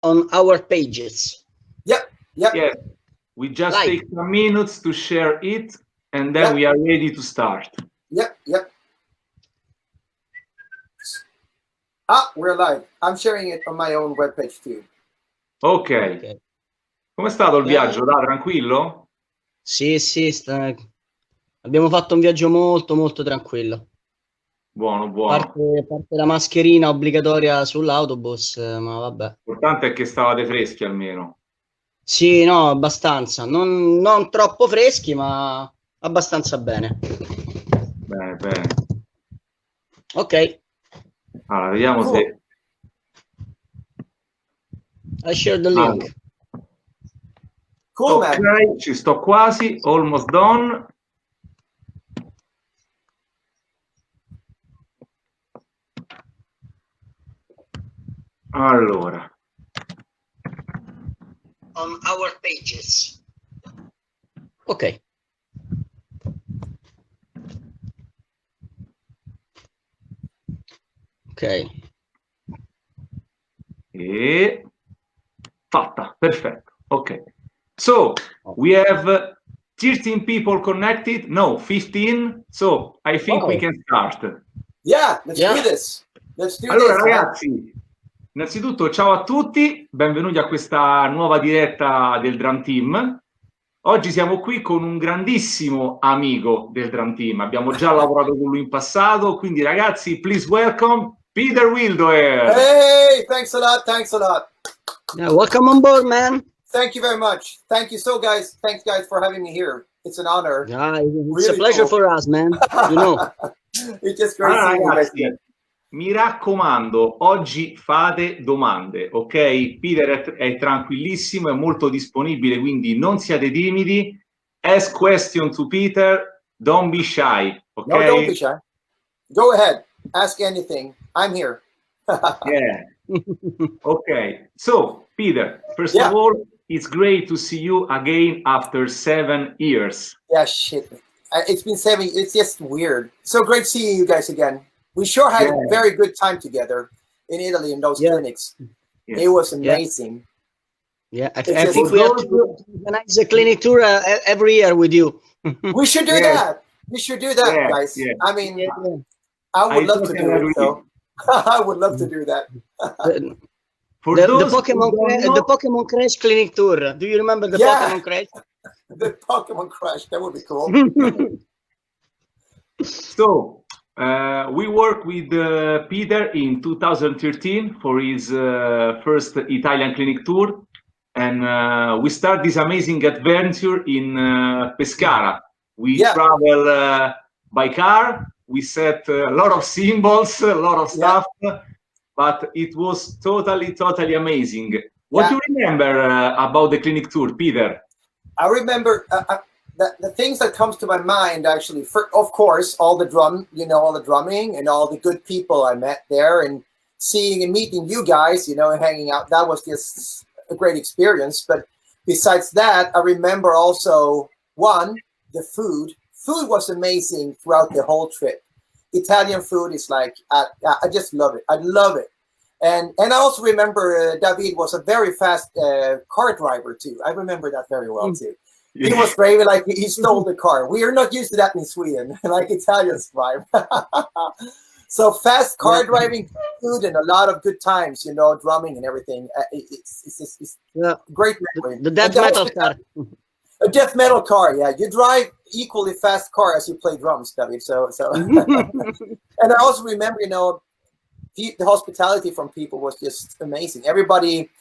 on our pages. Yep. Yes. We just take some minutes to share it, and then we are ready to start. Yep. Ah, we're live. I'm sharing it on my own webpage too. Ok. Com'è stato il viaggio? Da, tranquillo? Sì, abbiamo fatto un viaggio molto tranquillo. Buono. Parte la mascherina obbligatoria sull'autobus, ma vabbè. L'importante è che stavate freschi almeno. Sì, no, abbastanza. Non troppo freschi, ma abbastanza bene. Bene. Ok. Allora, vediamo se... I share the link. Cool, ok, man. ci sto quasi, almost done. Allora. On our pages. Ok. E fatta, perfetto. Ok. So, we have 13 people connected. No, 15. So, I think we can start. Yeah, let's do this. Allora, ragazzi, innanzitutto ciao a tutti, benvenuti a questa nuova diretta del Drum Team. Oggi siamo qui con un grandissimo amico del Drum Team, abbiamo già lavorato con lui in passato, quindi ragazzi, please welcome Peter Wildoer. Hey, thanks a lot. Yeah, welcome on board, man. Thank you very much. Thank you thanks guys for having me here. It's an honor. Yeah, it's a pleasure for us, man. You know. It's just great seeing you guys again. Mi raccomando, oggi fate domande, ok? Peter è tranquillissimo, è molto disponibile, quindi non siate timidi. Ask question to Peter, don't be shy, ok? No, don't be shy. Go ahead, ask anything. I'm here. Yeah. Okay. So, Peter, first of all, it's great to see you again after 7 years. Yeah, shit. It's been 7. It's just weird. So great seeing you guys again. We sure had a very good time together in Italy in those clinics. Yeah. It was amazing. Yeah, I think we have to organize a clinic tour every year with you. We should do that. We should do that, guys. Yeah. I mean, I would love to do it. So I would love to do that. The Pokemon Crash clinic tour. Do you remember the Pokemon Crash? The Pokemon Crash. That would be cool. So, we worked with Peter in 2013 for his first Italian clinic tour, and we start this amazing adventure in Pescara. We travel by car, we set a lot of symbols, a lot of stuff, but it was totally amazing. What do you remember about the clinic tour, Peter? I remember the things that comes to my mind actually, of course, all the drumming and all the good people I met there, and seeing and meeting you guys, and hanging out. That was just a great experience. But besides that, I remember also the food. Food was amazing throughout the whole trip. Italian food is like, I just love it. I love it. And I also remember David was a very fast car driver too. I remember that very well too. He was brave, like he stole the car. We are not used to that in Sweden, like Italians drive. So fast car driving, food, and a lot of good times, drumming and everything. It's great memory. The death metal car. A death metal car, yeah. You drive equally fast car as you play drums, David. So. And I also remember, the hospitality from people was just amazing. Everybody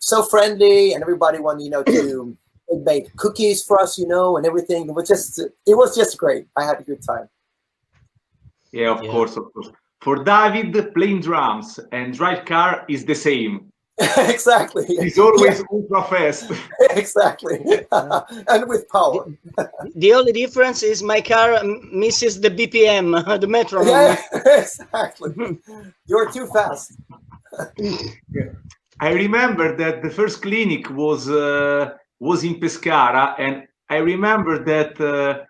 so friendly, and everybody wanted, to make cookies for us, and everything. It was just great. I had a good time. Yeah, of course. For David, playing drums and drive car is the same. Exactly. He's always ultra fast. Exactly. And with power. The only difference is my car misses the BPM, the metronome. Yeah, exactly. You're too fast. I remember that the first clinic was in Pescara, and I remember that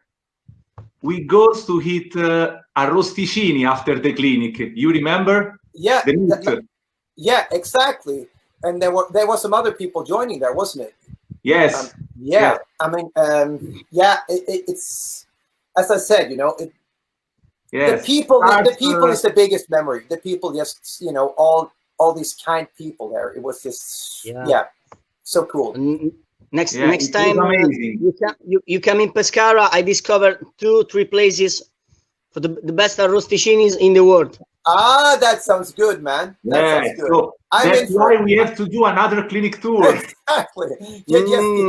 we goes to eat arrosticini after the clinic. You remember? Yeah. Yeah, exactly. And there was some other people joining there, wasn't it? Yes. Yeah. I mean, yeah. It's as I said, you know, Yes. the people is the biggest memory. The people, just, you know, all these kind people there. It was just so cool. Next Yeah, time you come in Pescara, I discovered 2-3 places for the best arrosticinis in the world. Ah, that sounds good, man. That sounds good. So that's why we have to do another clinic tour. Exactly.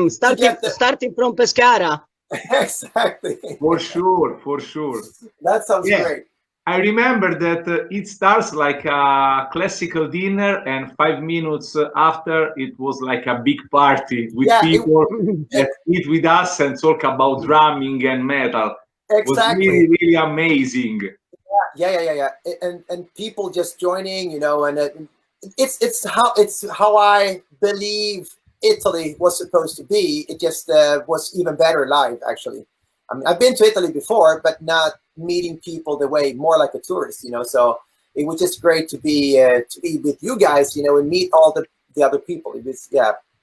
Starting from Pescara. Exactly. For sure, for sure. That sounds great. I remember that it starts like a classical dinner, and 5 minutes after it was like a big party with people that eat with us and talk about drumming and metal. Exactly. It was really, really amazing. Yeah. And people just joining, you know, and it's how I believe Italy was supposed to be. It just was even better live, actually. I mean, I've been to Italy before, but not meeting people the way, more like a tourist, you know. So it was just great to be with you guys, you know, and meet all the other people. It was,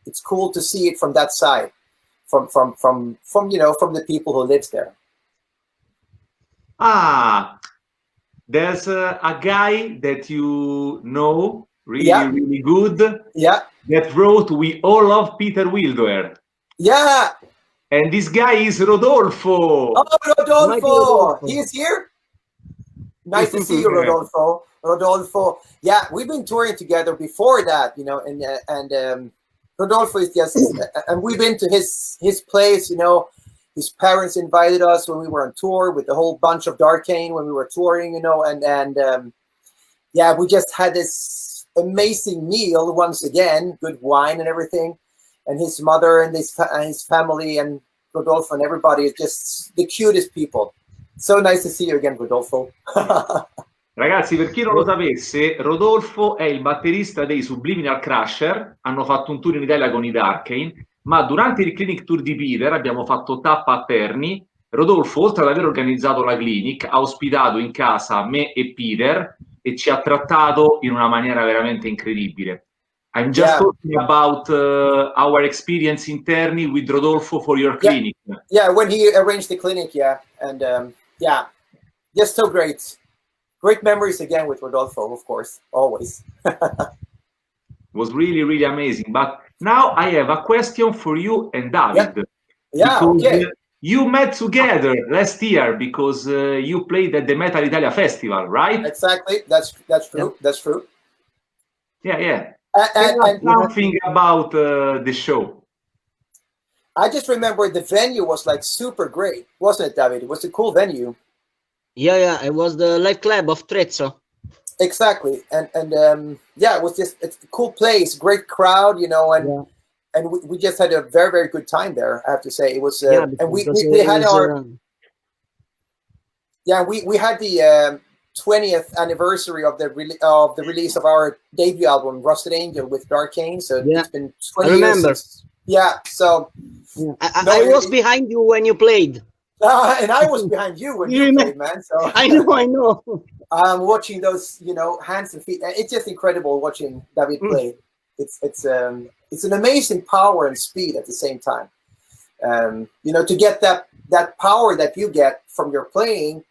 it's cool to see it from that side, from you know, from the people who lives there. There's a guy that you know really good. Yeah. That wrote "We All Love Peter Wildoer." Yeah. And this guy is Rodolfo. Oh, Rodolfo! He is here? Nice to see you, Rodolfo. Rodolfo. Yeah, we've been touring together before that, you know, and Rodolfo is just, and we've been to his place, you know. His parents invited us when we were on tour with the whole bunch of Darkane when we were touring, you know, and yeah, we just had this amazing meal once again, good wine and everything. And his mother and his family and Rodolfo and everybody is just the cutest people. So nice to see you again, Rodolfo. Ragazzi, per chi non lo sapesse, Rodolfo è il batterista dei Subliminal Crusher. Hanno fatto un tour in Italia con i Darkane, ma durante il clinic tour di Peter abbiamo fatto tappa a Terni. Rodolfo, oltre ad aver organizzato la clinic, ha ospitato in casa me e Peter e ci ha trattato in una maniera veramente incredibile. I'm just talking about our experience in Terni with Rodolfo for your clinic. Yeah, when he arranged the clinic, and just so great. Great memories again with Rodolfo, of course, always. Was really, really amazing. But now I have a question for you and David. Yeah, okay. You met together last year because you played at the Metal Italia Festival, right? Exactly. That's true. Yeah. That's true. Yeah. And something about the show. I just remember the venue was like super great, wasn't it, David? It was a cool venue. Yeah, it was the live club of Trezzo. Exactly, and yeah, it was just, it's a cool place, great crowd, you know, and we just had a very, very good time there. I have to say, it was, and we had our we had the 20th anniversary of the release of our debut album, Rusted Angel, with Darkane. So it's been 20 years since, so I was behind you when you played. And I was behind you when you played, man. So I know. Watching those, you know, hands and feet. It's just incredible watching David play. It's an amazing power and speed at the same time. You know, to get that power that you get from your playing,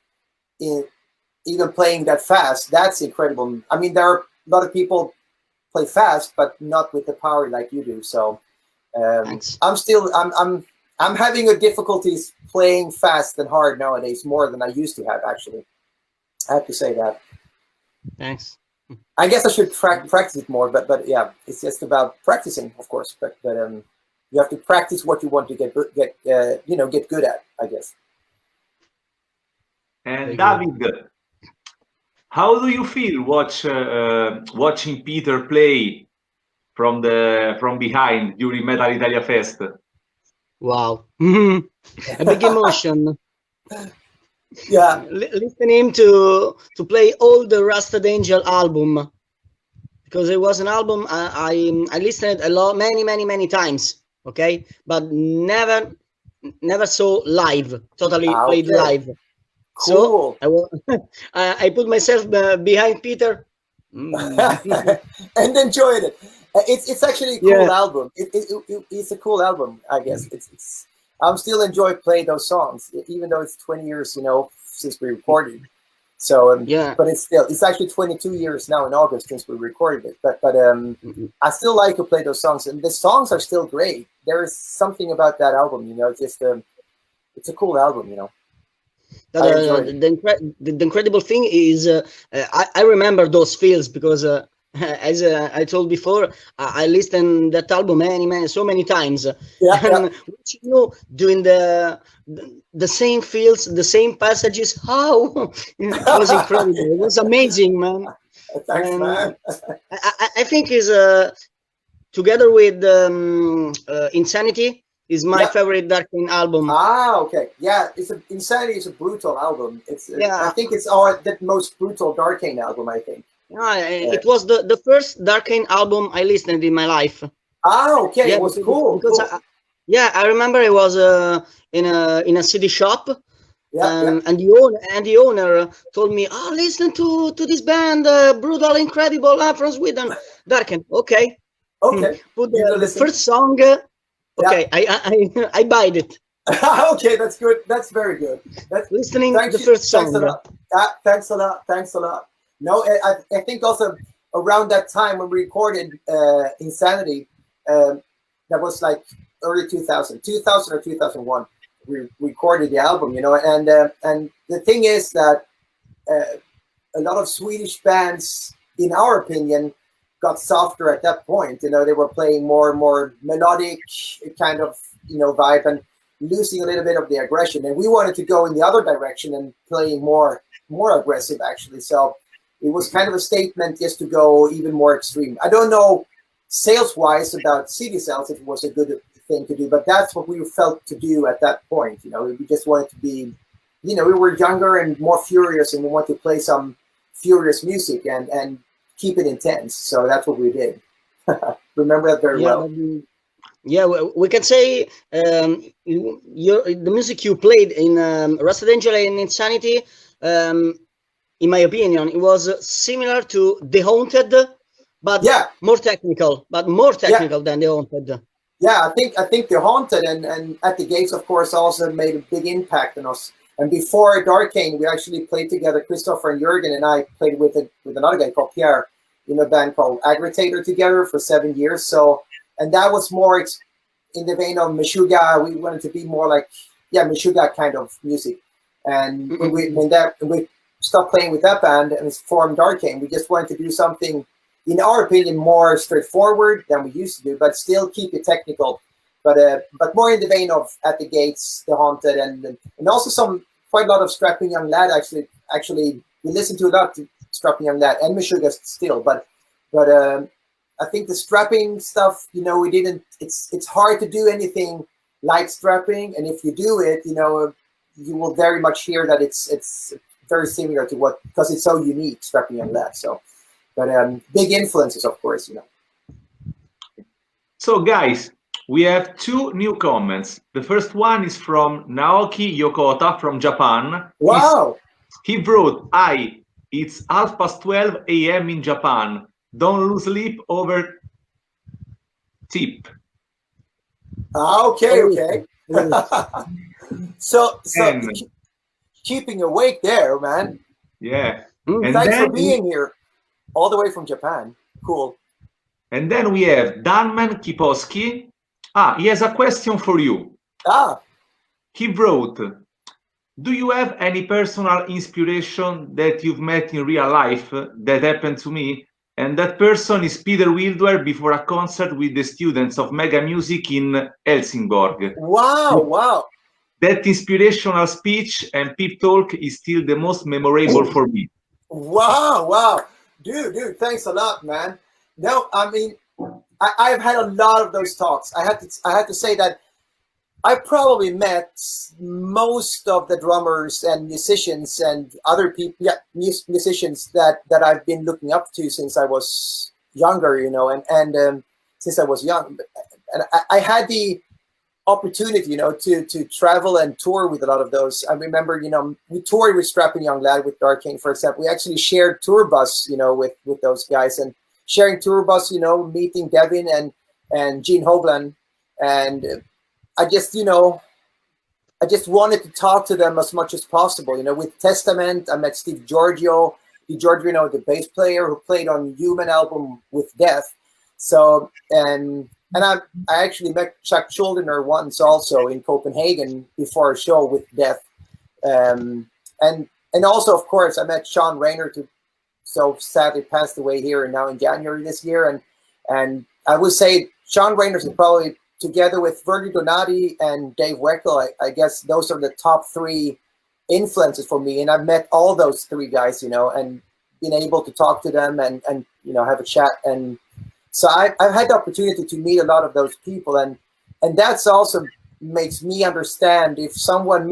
even playing that fast, that's incredible. I mean, there are a lot of people play fast, but not with the power like you do. So I'm having a difficulties playing fast and hard nowadays, more than I used to have, actually. I have to say that. Thanks. I guess I should practice it more, but yeah, it's just about practicing, of course. But you have to practice what you want to get good at, I guess. And David, how do you feel watching Peter play from behind during Metal Italia Fest? Wow, a big emotion. Yeah, listening to play all the Rusted Angel album, because it was an album I listened a lot, many times. Okay, but never saw live. Totally played live. Cool. So I put myself behind Peter and enjoyed it. It's actually a cool album. It's a cool album, I guess. It's I'm still enjoy playing those songs, even though it's 20 years, since we recorded. So but it's actually 22 years now in August since we recorded it. But I still like to play those songs, and the songs are still great. There is something about that album, just it's a cool album, The incredible thing is, I remember those feels because, as I told before, I listened that album so many times. Doing the same feels, the same passages. How it was incredible! It was amazing, man. Thanks, man. I think is together with Insanity. Is my favorite Darkane album. Okay. Yeah, Insanity is a brutal album. I think it's the most brutal Darkane album, I think. It was the first Darkane album I listened in my life. Okay. It was cool. Because I remember I was in a CD shop. And the owner told me, listen to this band, brutal, incredible, from Sweden, Darkane. Okay. Put the first song. Okay, I buy it. Okay, that's good. That's very good. Listening to the first song. Thanks a lot. No, I think also around that time when we recorded Insanity, that was like early 2000 or 2001. We recorded the album, and the thing is that a lot of Swedish bands, in our opinion, got softer at that point. They were playing more and more melodic kind of vibe and losing a little bit of the aggression. And we wanted to go in the other direction and playing more aggressive, actually. So it was kind of a statement just to go even more extreme. I don't know sales-wise about CD sales if it was a good thing to do, but that's what we felt to do at that point. We just wanted to be, we were younger and more furious, and we wanted to play some furious music and keep it intense. So that's what we did. Remember that very well. We can say the music you played in Rusted Angel and Insanity, in my opinion, it was similar to The Haunted, but more technical. Than The Haunted. Yeah, I think The Haunted and At the Gates, of course, also made a big impact on us. And before Darkane, we actually played together. Christopher and Jürgen and I played with another guy called Pierre in a band called Aggravator together for 7 years. So, and that was more in the vein of Meshuggah. We wanted to be more like, Meshuggah kind of music. And when we stopped playing with that band and formed Darkane, we just wanted to do something, in our opinion, more straightforward than we used to do, but still keep it technical. But more in the vein of At the Gates, The Haunted, and also quite a lot of Strapping Young Lad. Actually, we listened to a lot of Strapping Young Lad and Meshuggah still. But I think the strapping stuff, we didn't. It's hard to do anything like strapping, and if you do it, you will very much hear that it's very similar to because it's so unique, Strapping Young Lad. So, but big influences, of course, So, guys. We have 2 new comments. The first one is from Naoki Yokota from Japan. Wow! He wrote, "Hi, it's 12:30 a.m. in Japan. Don't lose sleep over tip." Okay. so keeping awake there, man. Yeah. And thanks for being here, all the way from Japan. Cool. And then we have Danman Kiposki. He has a question for you. He wrote, "Do you have any personal inspiration that you've met in real life that happened to me? And that person is Peter Wildoer before a concert with the students of Mega Music in Helsingborg." Wow. That inspirational speech and pep talk is still the most memorable for me. Wow. Dude, thanks a lot, man. No, I mean, I've had a lot of those talks. I had to say that I probably met most of the drummers and musicians and other people, musicians that I've been looking up to since I was younger, and since I was young. And I had the opportunity, to travel and tour with a lot of those. I remember, we toured with Strapping Young Lad with Darkane, for example. We actually shared tour bus, with those guys, and sharing tour bus, you know, meeting Devin and Gene Hoglan, and I just, you know, I just wanted to talk to them as much as possible. You know, with Testament, I met Steve Giorgio, you know, the bass player who played on Human album with Death. So, and I actually met Chuck Schuldiner once also in Copenhagen before a show with Death. And also, of course, I met Sean Rayner, who so sadly passed away here and now in January this year. And I would say Sean Rayner is probably, together with Virgil Donati and Dave Weckl, I guess those are the top three influences for me. And I've met all those three guys, you know, and been able to talk to them and you know, have a chat. And so I've had the opportunity to meet a lot of those people. And that's also makes me understand if someone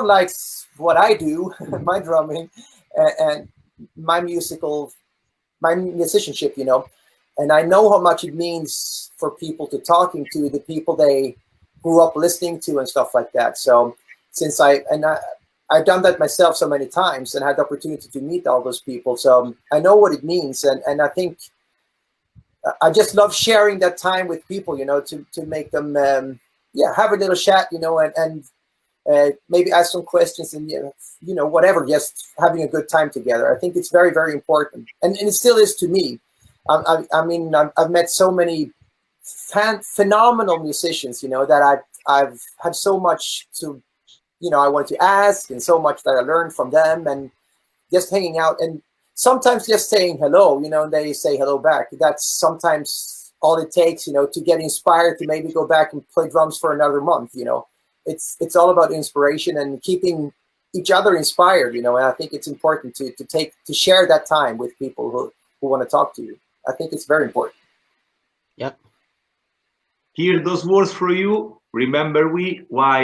likes what I do, my drumming and my musicianship, you know, and I know how much it means for people to talking to the people they grew up listening to and stuff like that. So since I've done that myself so many times and had the opportunity to meet all those people, so I know what it means. And I think I just love sharing that time with people, you know, to make them, have a little chat, you know, and maybe ask some questions and, you know, whatever, just having a good time together. I think it's very, very important. And it still is to me. I mean, I've met so many phenomenal musicians, you know, that I've had so much to, you know, I want to ask, and so much that I learned from them, and just hanging out and sometimes just saying hello, you know, and they say hello back. That's sometimes all it takes, you know, to get inspired to maybe go back and play drums for another month, you know. It's all about inspiration and keeping each other inspired, you know, and I think it's important to share that time with people who want to talk to you. I think it's very important. Yeah. Hear those words for you. Remember why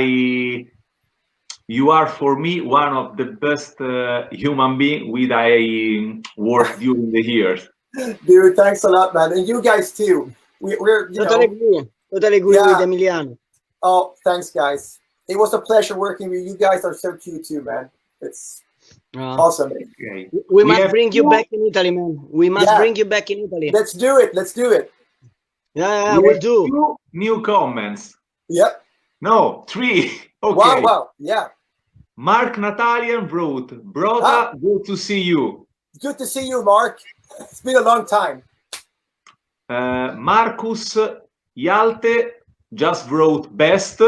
you are, for me, one of the best human beings with I worked during the years. Dude, thanks a lot, man. And you guys too. We're Totally agree with Emiliano. Oh, thanks, guys. It was a pleasure working with you. You guys are so cute too, man. It's awesome. Okay. We must bring you back in Italy, man. We must bring you back in Italy. Let's do it. Let's do it. Yeah, we'll do. 2 new comments. Yep. No, 3. Okay. Wow. Yeah. Mark Natalian wrote, "Brother, good to see you." Good to see you, Mark. It's been a long time. Marcus Yalte just wrote best.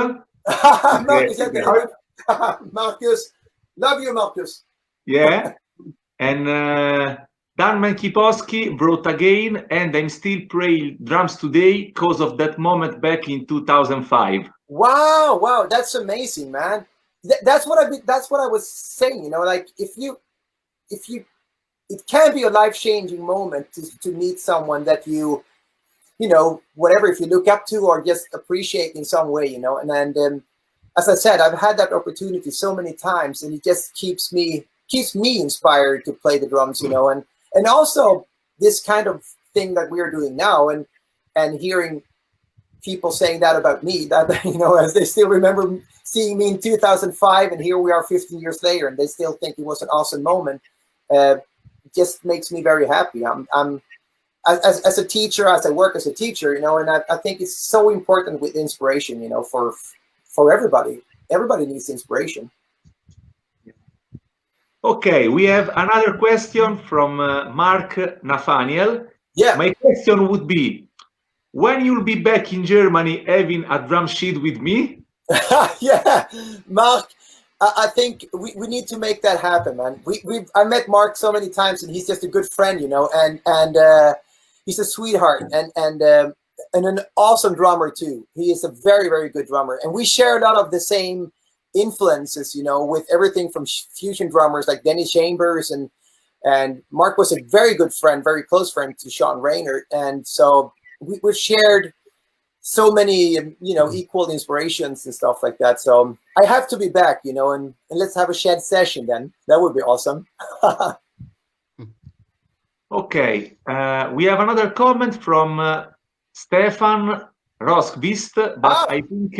Marcus, love you, Marcus. Yeah. And Dan Mankiposki wrote again, and I'm still playing drums today because of that moment back in 2005. Wow, that's amazing, man. That's what I was saying, you know, like if it can be a life-changing moment to meet someone that you know, whatever, if you look up to or just appreciate in some way, you know. And as I said, I've had that opportunity so many times, and it just keeps me inspired to play the drums, you know. And also this kind of thing that we're doing now, and hearing people saying that about me, that, you know, as they still remember seeing me in 2005, and here we are 15 years later, and they still think it was an awesome moment. Just makes me very happy. I'm as a teacher, as I work as a teacher, you know, and I think it's so important with inspiration, you know, for everybody. Everybody needs inspiration. Okay, we have another question from Mark Nathaniel. Yeah. My question would be, when you'll be back in Germany having a drum sheet with me? Yeah, Mark, I think we need to make that happen, man. I met Mark so many times, and he's just a good friend, you know, and he's a sweetheart and an awesome drummer too. He is a very, very good drummer, and we share a lot of the same influences, you know, with everything from fusion drummers like Denny Chambers, and Mark was a very good friend, very close friend to Sean Rayner, and so we've shared so many, you know, equal inspirations and stuff like that. So I have to be back, you know, and let's have a shed session then. That would be awesome. Okay, we have another comment from Stefan Roskvist, but I think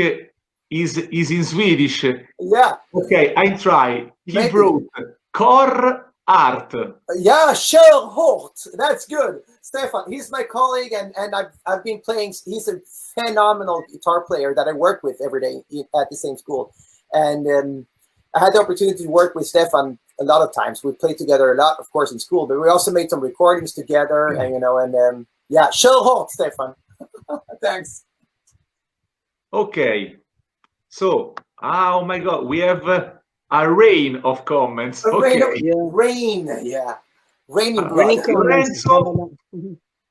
is in Swedish. Yeah. Okay, I try. He Maybe. wrote, "Kor art. Yeah, Shell Holt. That's good. Stefan, he's my colleague, and I've been playing. He's a phenomenal guitar player that I work with every day at the same school. And I had the opportunity to work with Stefan a lot of times. We played together a lot, of course, in school, but we also made some recordings together, and yeah, Shell Holt, Stefan. Thanks. Okay. So, oh my God, we have a rain of comments. Okay. Rain, yeah. Raining blood.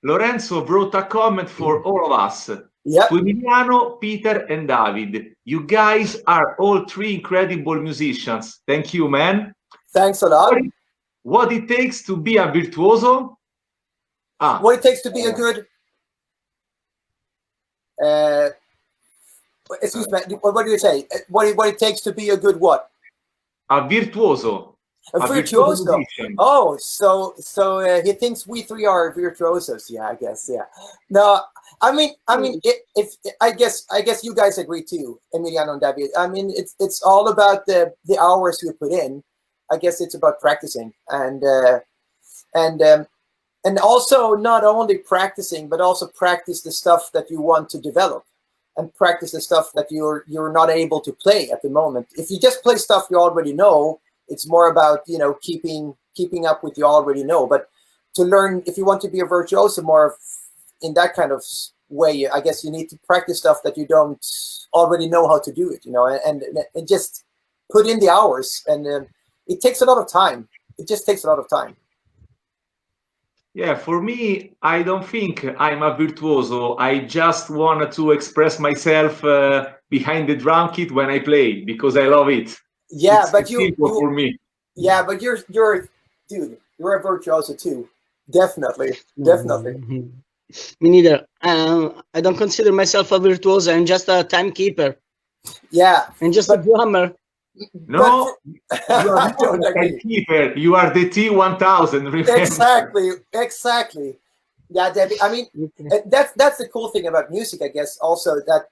Lorenzo wrote a comment for all of us. Yep. To Emiliano, Peter, and David. You guys are all three incredible musicians. Thank you, man. Thanks a lot. What it takes to be a virtuoso? What it takes to be a good... excuse me, what do you say? What it takes to be a good what? A virtuoso. A virtuoso. Oh, so he thinks we three are virtuosos. Yeah, I guess. Yeah. No, I mean, if I guess you guys agree too, Emiliano and David. I mean, it's all about the hours you put in. I guess it's about practicing and also not only practicing, but also practice the stuff that you want to develop, and practice the stuff that you're not able to play at the moment. If you just play stuff you already know, it's more about, keeping up with you already know. But to learn, if you want to be a virtuoso more in that kind of way, I guess you need to practice stuff that you don't already know how to do it, and just put in the hours. And it takes a lot of time. It just takes a lot of time. Yeah, for me, I don't think I'm a virtuoso. I just want to express myself behind the drum kit when I play because I love it. Yeah, it's but simple for me. Yeah, but you're dude, you're a virtuoso too. Definitely. Me neither. I don't consider myself a virtuoso. I'm just a timekeeper. Yeah, and just a drummer. No, you are not a timekeeper. You are the T1000. Remember? Exactly. Yeah, Debbie. I mean, that's the cool thing about music, I guess. Also, that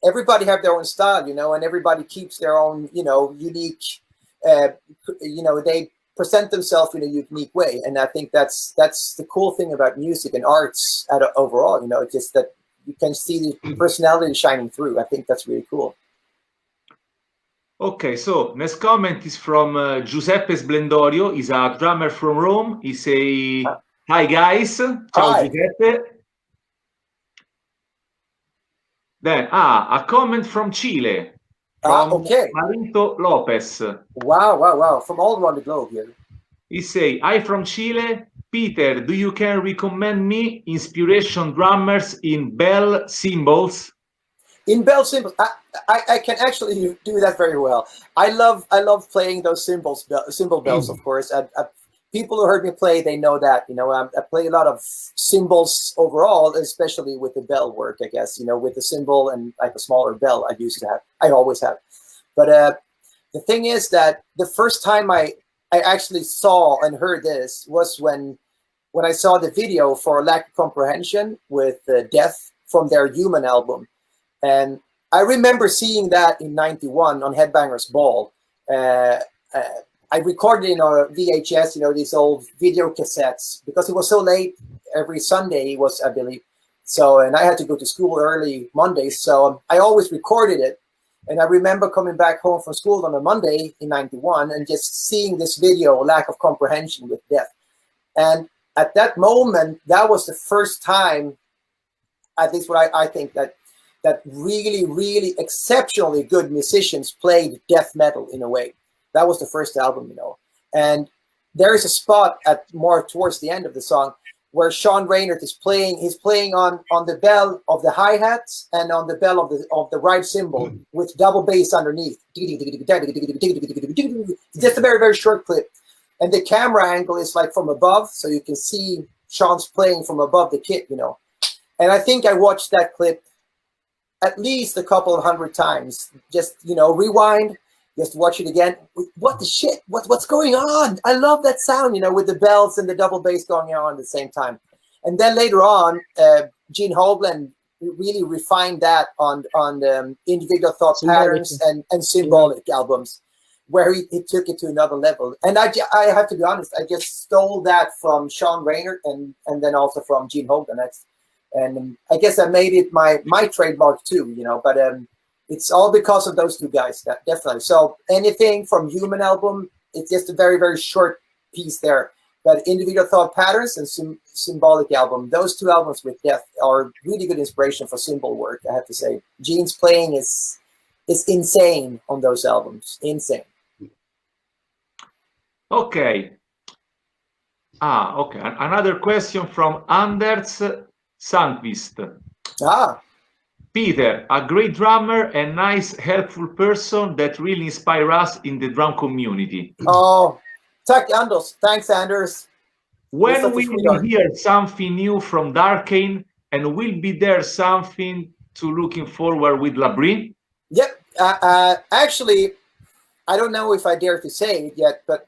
everybody have their own style, and everybody keeps their own, unique. They present themselves in a unique way, and I think that's the cool thing about music and arts overall. Just that you can see the personality shining through. I think that's really cool. Okay, so next comment is from Giuseppe Splendorio. He's a drummer from Rome. He say, "Hi guys, ciao Hi. Giuseppe." Then a comment from Chile. From Marito Lopez. Wow. From all around the globe here. He say, "I'm from Chile. Peter, do you can recommend me inspiration drummers in bell cymbals?" In bell cymbals, I can actually do that very well. I love playing those cymbal bells, of course. People who heard me play, they know that. I play a lot of cymbals overall, especially with the bell work, I guess. With the cymbal and like a smaller bell I always have. But the thing is that the first time I actually saw and heard this was when I saw the video for Lack of Comprehension with Death from their Human album. And I remember seeing that in '91 on Headbangers Ball. I recorded in a VHS, these old video cassettes, because it was so late. Every Sunday was, I believe. So, and I had to go to school early Mondays. So I always recorded it. And I remember coming back home from school on a Monday in '91 and just seeing this video, Lack of Comprehension with Death. And at that moment, that was the first time, at least what I think, that really, really exceptionally good musicians played death metal in a way. That was the first album, And there is a spot at more towards the end of the song where Sean Reynard is playing. He's playing on the bell of the hi-hats and on the bell of the right cymbal with double bass underneath. Just a very, very short clip. And the camera angle is like from above, so you can see Sean's playing from above the kit, And I think I watched that clip at least a couple of 100 times. Just, rewind, just watch it again. What the shit? What's going on? I love that sound, with the bells and the double bass going on at the same time. And then later on, Gene Hoglan really refined that on individual thought patterns and symbolic albums. where he took it to another level. And I have to be honest, I just stole that from Sean Rayner and then also from Gene Hogan. And I guess I made it my trademark too, you know, but it's all because of those two guys, definitely. So anything from Human album, it's just a very, very short piece there. But Individual Thought Patterns and Symbolic album, those two albums with Death are really good inspiration for symbol work, I have to say. Gene's playing is insane on those albums, insane. Okay. Okay. Another question from Anders Sandqvist. Peter, a great drummer and nice, helpful person that really inspires us in the drum community. Oh, Anders. Thanks, Anders. When will we hear something new from Darkane, and will be there something to looking forward with LaBrie? Yep. Actually, I don't know if I dare to say it yet, but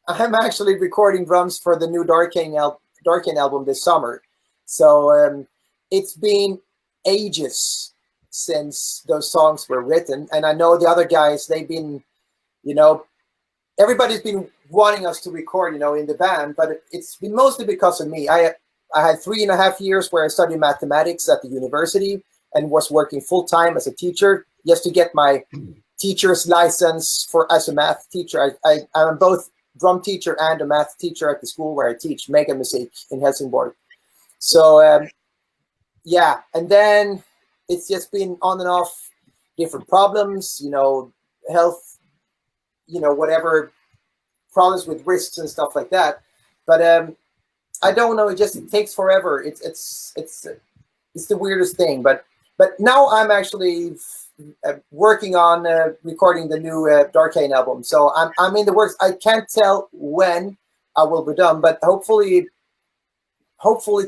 I'm actually recording drums for the new Darkane album this summer. So it's been ages since those songs were written, and I know the other guys, they've been, you know, everybody's been wanting us to record, you know, in the band, but it's been mostly because of me. I had 3.5 years where I studied mathematics at the university and was working full-time as a teacher just to get my teacher's license as a math teacher. I'm both drum teacher and a math teacher at the school where I teach mega music in Helsingborg. So yeah, and then it's just been on and off, different problems, you know, health, you know, whatever problems with wrists and stuff like that. But I don't know, it takes forever. It's the weirdest thing. But now I'm actually working on recording the new Darkane album. So I'm in the works. I can't tell when I will be done, but hopefully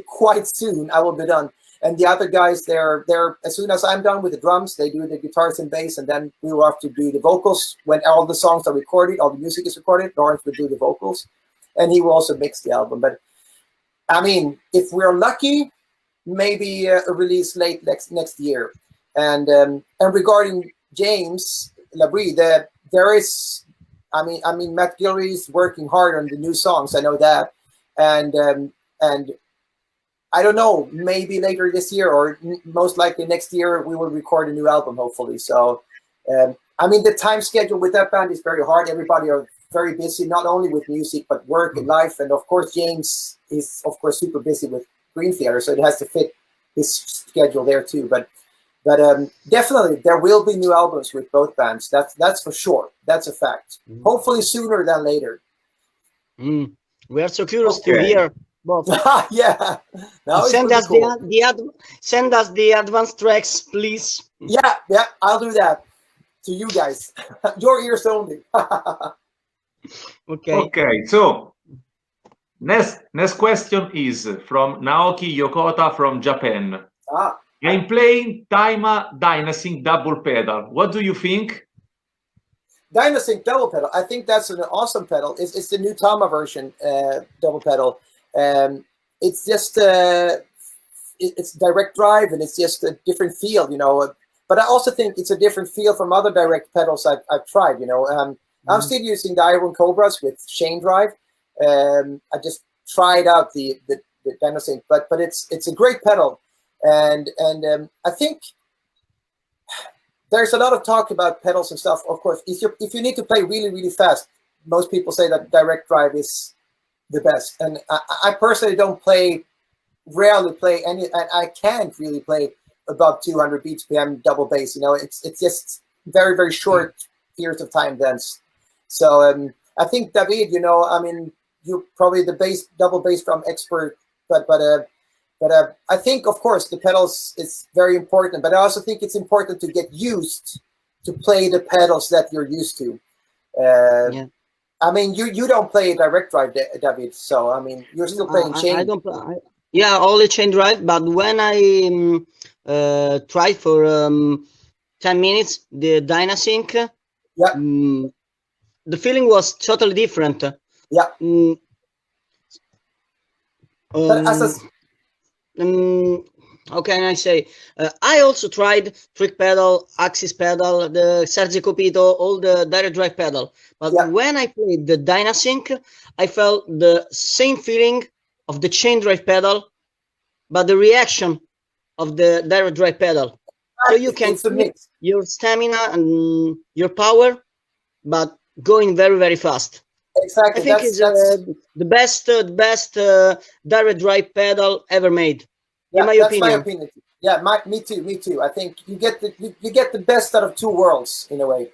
quite soon I will be done. And the other guys, they're as soon as I'm done with the drums, they do the guitars and bass, and then we will have to do the vocals. When all the songs are recorded, all the music is recorded, Lawrence will do the vocals, and he will also mix the album. But I mean, if we're lucky, maybe a release late next year. And regarding James LaBrie, there is, I mean, Matt Gilry is working hard on the new songs. I know that, and I don't know, maybe later this year or most likely next year we will record a new album, hopefully. So, I mean, the time schedule with that band is very hard. Everybody are very busy, not only with music but work and life, and of course James is of course super busy with Green Theater, so it has to fit his schedule there too. But definitely there will be new albums with both bands. That's for sure. That's a fact. Hopefully sooner than later. We are so curious to hear both. Yeah. Send us cool. Send us the advanced tracks, please. Yeah, I'll do that to you guys. Your ears only. Okay. So next question is from Naoki Yokota from Japan. I'm playing Taima Dynasync double pedal. What do you think? Dynasync double pedal. I think that's an awesome pedal. It's the new Tama version double pedal. It's just it's direct drive, and it's just a different feel, you know. But I also think it's a different feel from other direct pedals I've tried, you know. I'm still using the Iron Cobras with chain drive. I just tried out the Dynasync, but it's a great pedal, and I think there's a lot of talk about pedals and stuff. Of course, if you need to play really, really fast, most people say that direct drive is the best. And I personally rarely play any, and I can't really play above 200 beats PM double bass. You know, it's just very, very short periods of time dance. So I think David, you know, I mean, you're probably the double bass drum expert, but I think, of course, the pedals is very important, but I also think it's important to get used to play the pedals that you're used to. I mean, you don't play direct drive, David, so I mean, you're still playing chain. I don't play. Yeah, only chain drive, but when I tried for 10 minutes the Dynasync, the feeling was totally different. Yeah. But how can I say? I also tried trick pedal, axis pedal, the Sergio Copito, all the direct drive pedal. But Yeah. when I played the Dynasync, I felt the same feeling of the chain drive pedal, but the reaction of the direct drive pedal. So you can It's a keep mix. your stamina and your power, but going very, very fast. I Exactly. think it's the best direct drive pedal ever made, in my that's my opinion. opinion. Yeah, me too. I think you get the best out of two worlds in a way.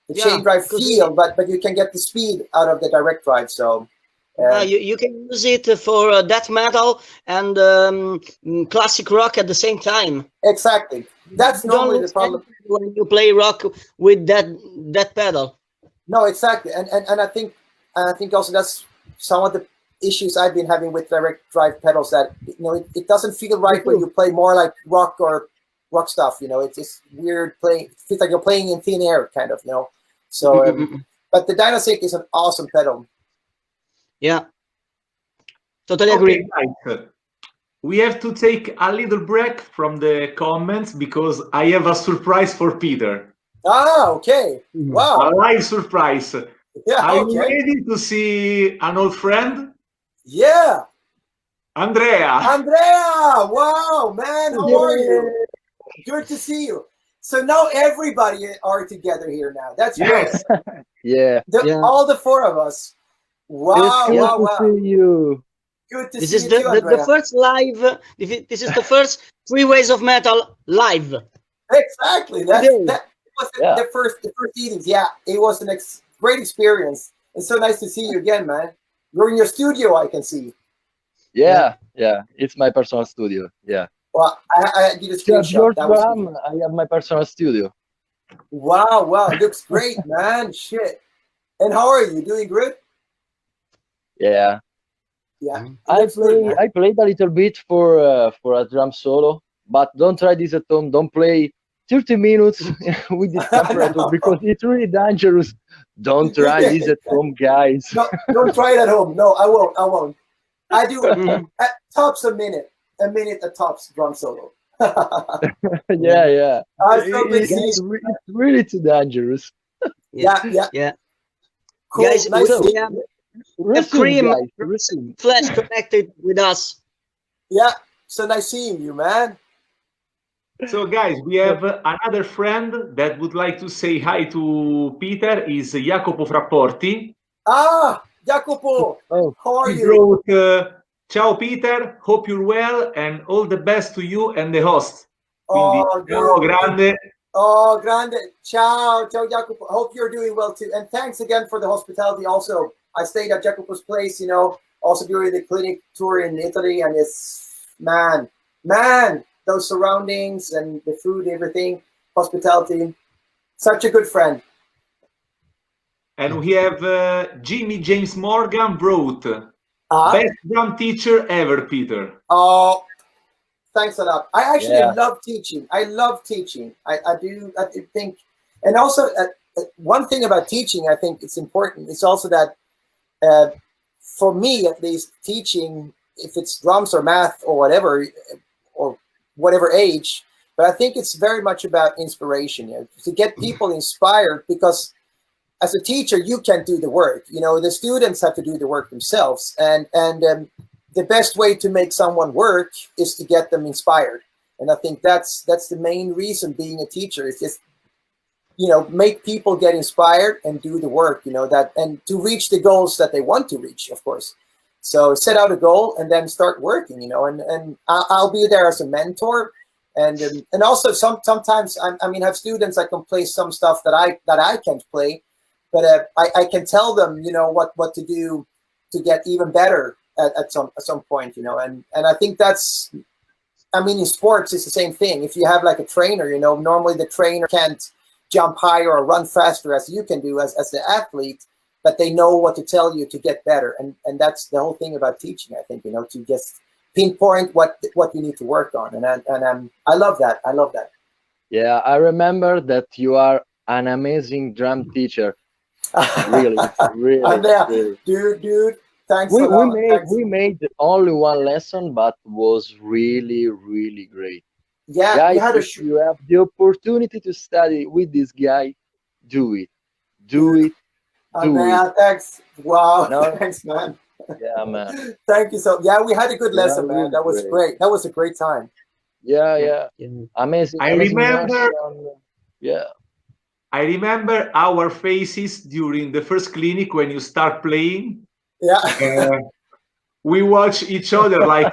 The Yeah, chain drive because feel, but you can get the speed out of the direct drive. So you can use it for death metal and classic rock at the same time. exactly. That's You don't normally the lose problem. anything when you play rock with that pedal. No, exactly. And I think also that's some of the issues I've been having with direct drive pedals, that it doesn't feel right when you play more like rock or rock stuff. It's just weird playing. It feels like you're playing in thin air, kind of. So but the Dynasync is an awesome pedal. Yeah, totally Okay, agree. guys, we have to take a little break from the comments because I have a surprise for Peter. Ah, okay. A Wow. live surprise. Yeah, Are you okay. ready to see an old friend? Yeah. Andrea. Andrea, wow, man, how are you? Good to see you. So now everybody are together here now. That's Yes. great. Yeah. All the four of us. Wow, It's good wow, to wow. see you. Good to This see is you the, too, the, Andrea. the first live. This is the first 3 Ways of Metal live. Exactly. That was the first meetings. Yeah, it was a great experience. It's so nice to see you again, man. You're in your studio, I can see. Yeah. It's my personal studio. Yeah. Well, I did a screenshot. Your That was drum, I have my personal studio. wow. It looks great, man. Shit. And how are you? Doing good? Yeah. Yeah. I played a little bit for a drum solo, but don't try this at home. Don't play 30 minutes with this temperature because it's really dangerous. Don't try this at home, guys. No, don't try it at home. No, I won't. I do at tops a minute at tops drum solo. Yeah. It's really too dangerous. Yeah. Cool. Guys, nice we have Cream Flash connected with us. Yeah, so nice seeing you, man. So, guys, we have another friend that would like to say hi to Peter. Is Jacopo Frapporti. Ah, Jacopo. Oh, how are He you? wrote, "Ciao Peter, hope you're well and all the best to you and the host." Quindi, ciao, grande. Oh, grande. Ciao, Jacopo. Hope you're doing well too. And thanks again for the hospitality. Also, I stayed at Jacopo's place, also during the clinic tour in Italy, and it's man, those surroundings and the food, everything, hospitality. Such a good friend. And we have Jimmy James Morgan wrote, best drum teacher ever, Peter. Oh, thanks a lot. I actually love teaching. I love teaching. I do think, and also one thing about teaching, I think it's important. It's also that for me, at least, teaching, if it's drums or math or whatever age, but I think it's very much about inspiration, to get people inspired, because as a teacher, you can't do the work. The students have to do the work themselves, and the best way to make someone work is to get them inspired. And I think that's the main reason being a teacher is just, make people get inspired and do the work, and to reach the goals that they want to reach, of course. So set out a goal and then start working, and I'll be there as a mentor. And also sometimes I have students that can play some stuff that I can't play, but I can tell them, what to do to get even better at some point, and I think that's, in sports, it's the same thing. If you have like a trainer, normally the trainer can't jump higher or run faster as you can do as the athlete, but they know what to tell you to get better. And that's the whole thing about teaching, I think, to just pinpoint what you need to work on. And I love that. Yeah, I remember that you are an amazing drum teacher. Really. I'm there. Dude, Thanks a lot. Thanks. We made only one lesson, but was really great. Yeah, Guys, we had a if you have the opportunity to study with this guy, do it. Do it. Do man, it. thanks. Wow, No? thanks, man. Yeah, man. Thank you. So yeah, we had a good Yeah, lesson, man. really That was great. great. That was a great time. Yeah. Yeah. Amazing. I Amazing remember- Russian. Yeah. I remember our faces during the first clinic when you start playing. Yeah. We watch each other like,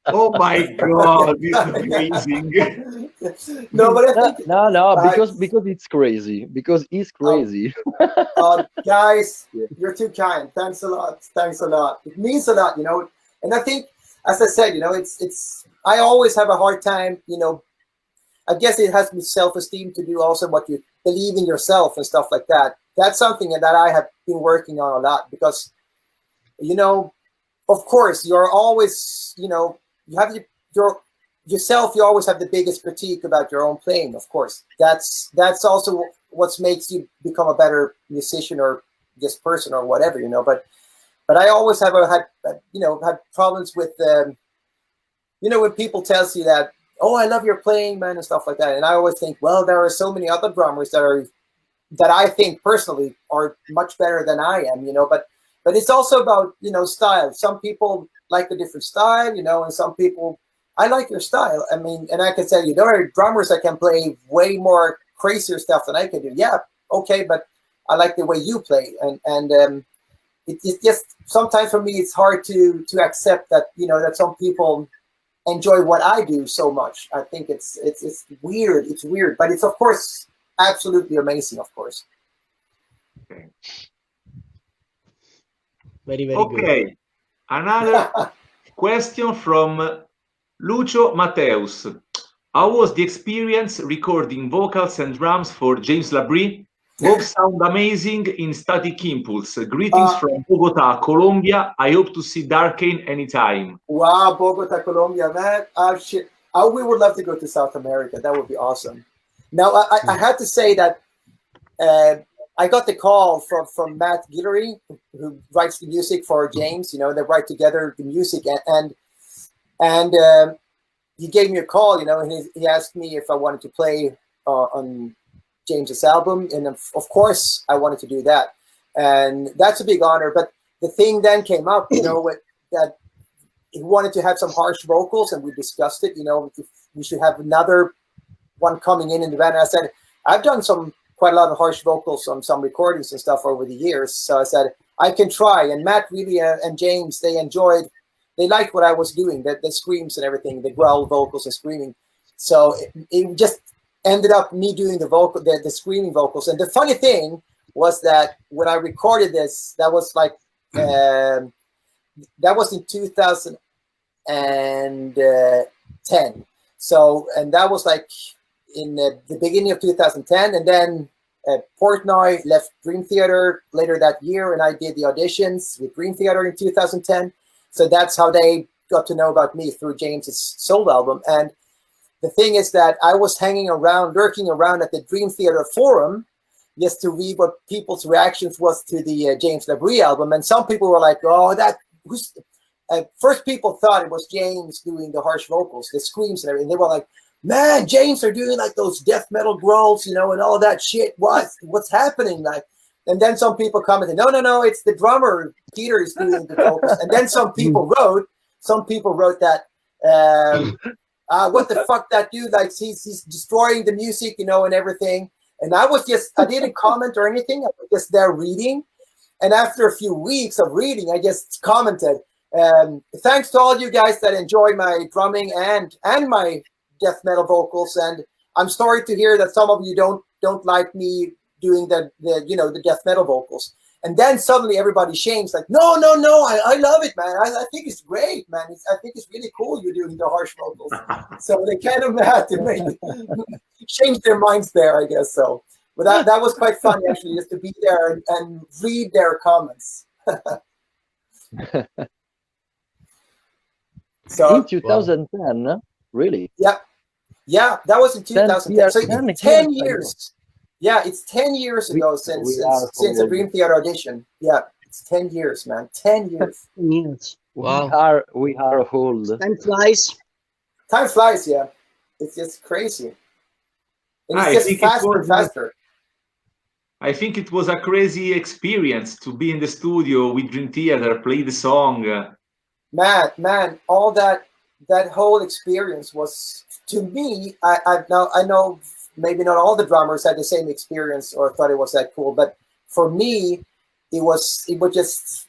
oh my God, this is amazing. No, but I think No, because it's crazy. Because it's crazy. guys, Yeah. you're too kind. Thanks a lot. Thanks a lot. It means a lot, you know. And I think, as I said, you know, it's. I always have a hard time, you know. I guess it has with self-esteem to do also what you believe in yourself and stuff like that. That's something that I have been working on a lot because, you know, of course, you're always, you know, you have yourself. You always have the biggest critique about your own playing. Of course, that's also what makes you become a better musician or just person or whatever, you know. But I always have had problems with, you know, when people tells you that, oh, I love your playing, man, and stuff like that. And I always think, well, there are so many other drummers that I think personally are much better than I am, you know. But it's also about, you know, style. Some people like a different style, you know, and some people, I like your style. I mean, and I can tell you, there are drummers that can play way more crazier stuff than I can do. Yeah, okay, but I like the way you play, and it's just sometimes for me it's hard to accept that, you know, that some people enjoy what I do so much. I think it's weird. It's weird, but it's of course absolutely amazing. Of course. Very good. Okay, another question from Lucio Mateus. How was the experience recording vocals and drums for James LaBrie? Both sound amazing in static impulse. Greetings from Bogota, Colombia. I hope to see Darkane anytime. Wow, Bogota, Colombia, man. Shit. We would love to go to South America. That would be awesome. Now, I had to say that I got the call from Matt Guillory, who writes the music for James. You know, they write together the music, and he gave me a call, you know, and he asked me if I wanted to play on James's album, and of course I wanted to do that, and that's a big honor. But the thing then came up, you know, that he wanted to have some harsh vocals, and we discussed it. You know, if we should have another one coming in the band. And I said, I've done quite a lot of harsh vocals on some recordings and stuff over the years, so I said I can try. And Matt really and James, they liked what I was doing, the screams and everything, the growl vocals and screaming. So it just ended up me doing the screaming vocals. And the funny thing was that when I recorded this, that was like that was in 2010. So, and that was like in the beginning of 2010, and then Portnoy left Dream Theater later that year, and I did the auditions with Dream Theater in 2010. So that's how they got to know about me, through James's solo album. And the thing is that I was lurking around at the Dream Theater forum just to read what people's reactions was to the James LaBrie album. And some people were like, oh, first people thought it was James doing the harsh vocals, the screams and everything. They were like, man, James are doing like those death metal growls, you know, and all that shit. What's happening? Like, and then some people commented, no, it's the drummer, Peter, is doing the vocals. And then some people wrote that, what the fuck, that dude, like he's destroying the music, you know, and everything. And I didn't comment or anything. I was just there reading. And after a few weeks of reading, I just commented, thanks to all you guys that enjoy my drumming and my death metal vocals. And I'm sorry to hear that some of you don't like me doing the death metal vocals. And then suddenly everybody shames, like, no, I love it, man. I think it's great, man. I think it's really cool you're doing the harsh vocals. So they kind of had to change their minds there, I guess. So, but that was quite funny, actually, just to be there and read their comments. So in 2010, really? Yeah, that was in 2010. So it's 10 years. Yeah, it's 10 years ago since the Dream Theater audition. Yeah, It's 10 years, man. 10 years. Yes. Wow. We are old. Time flies. Time flies, yeah. It's just crazy. And I it's just think faster and faster. I think it was a crazy experience to be in the studio with Dream Theater, play the song. Man, all that whole experience was, to me, I know maybe not all the drummers had the same experience or thought it was that cool, but for me, it was just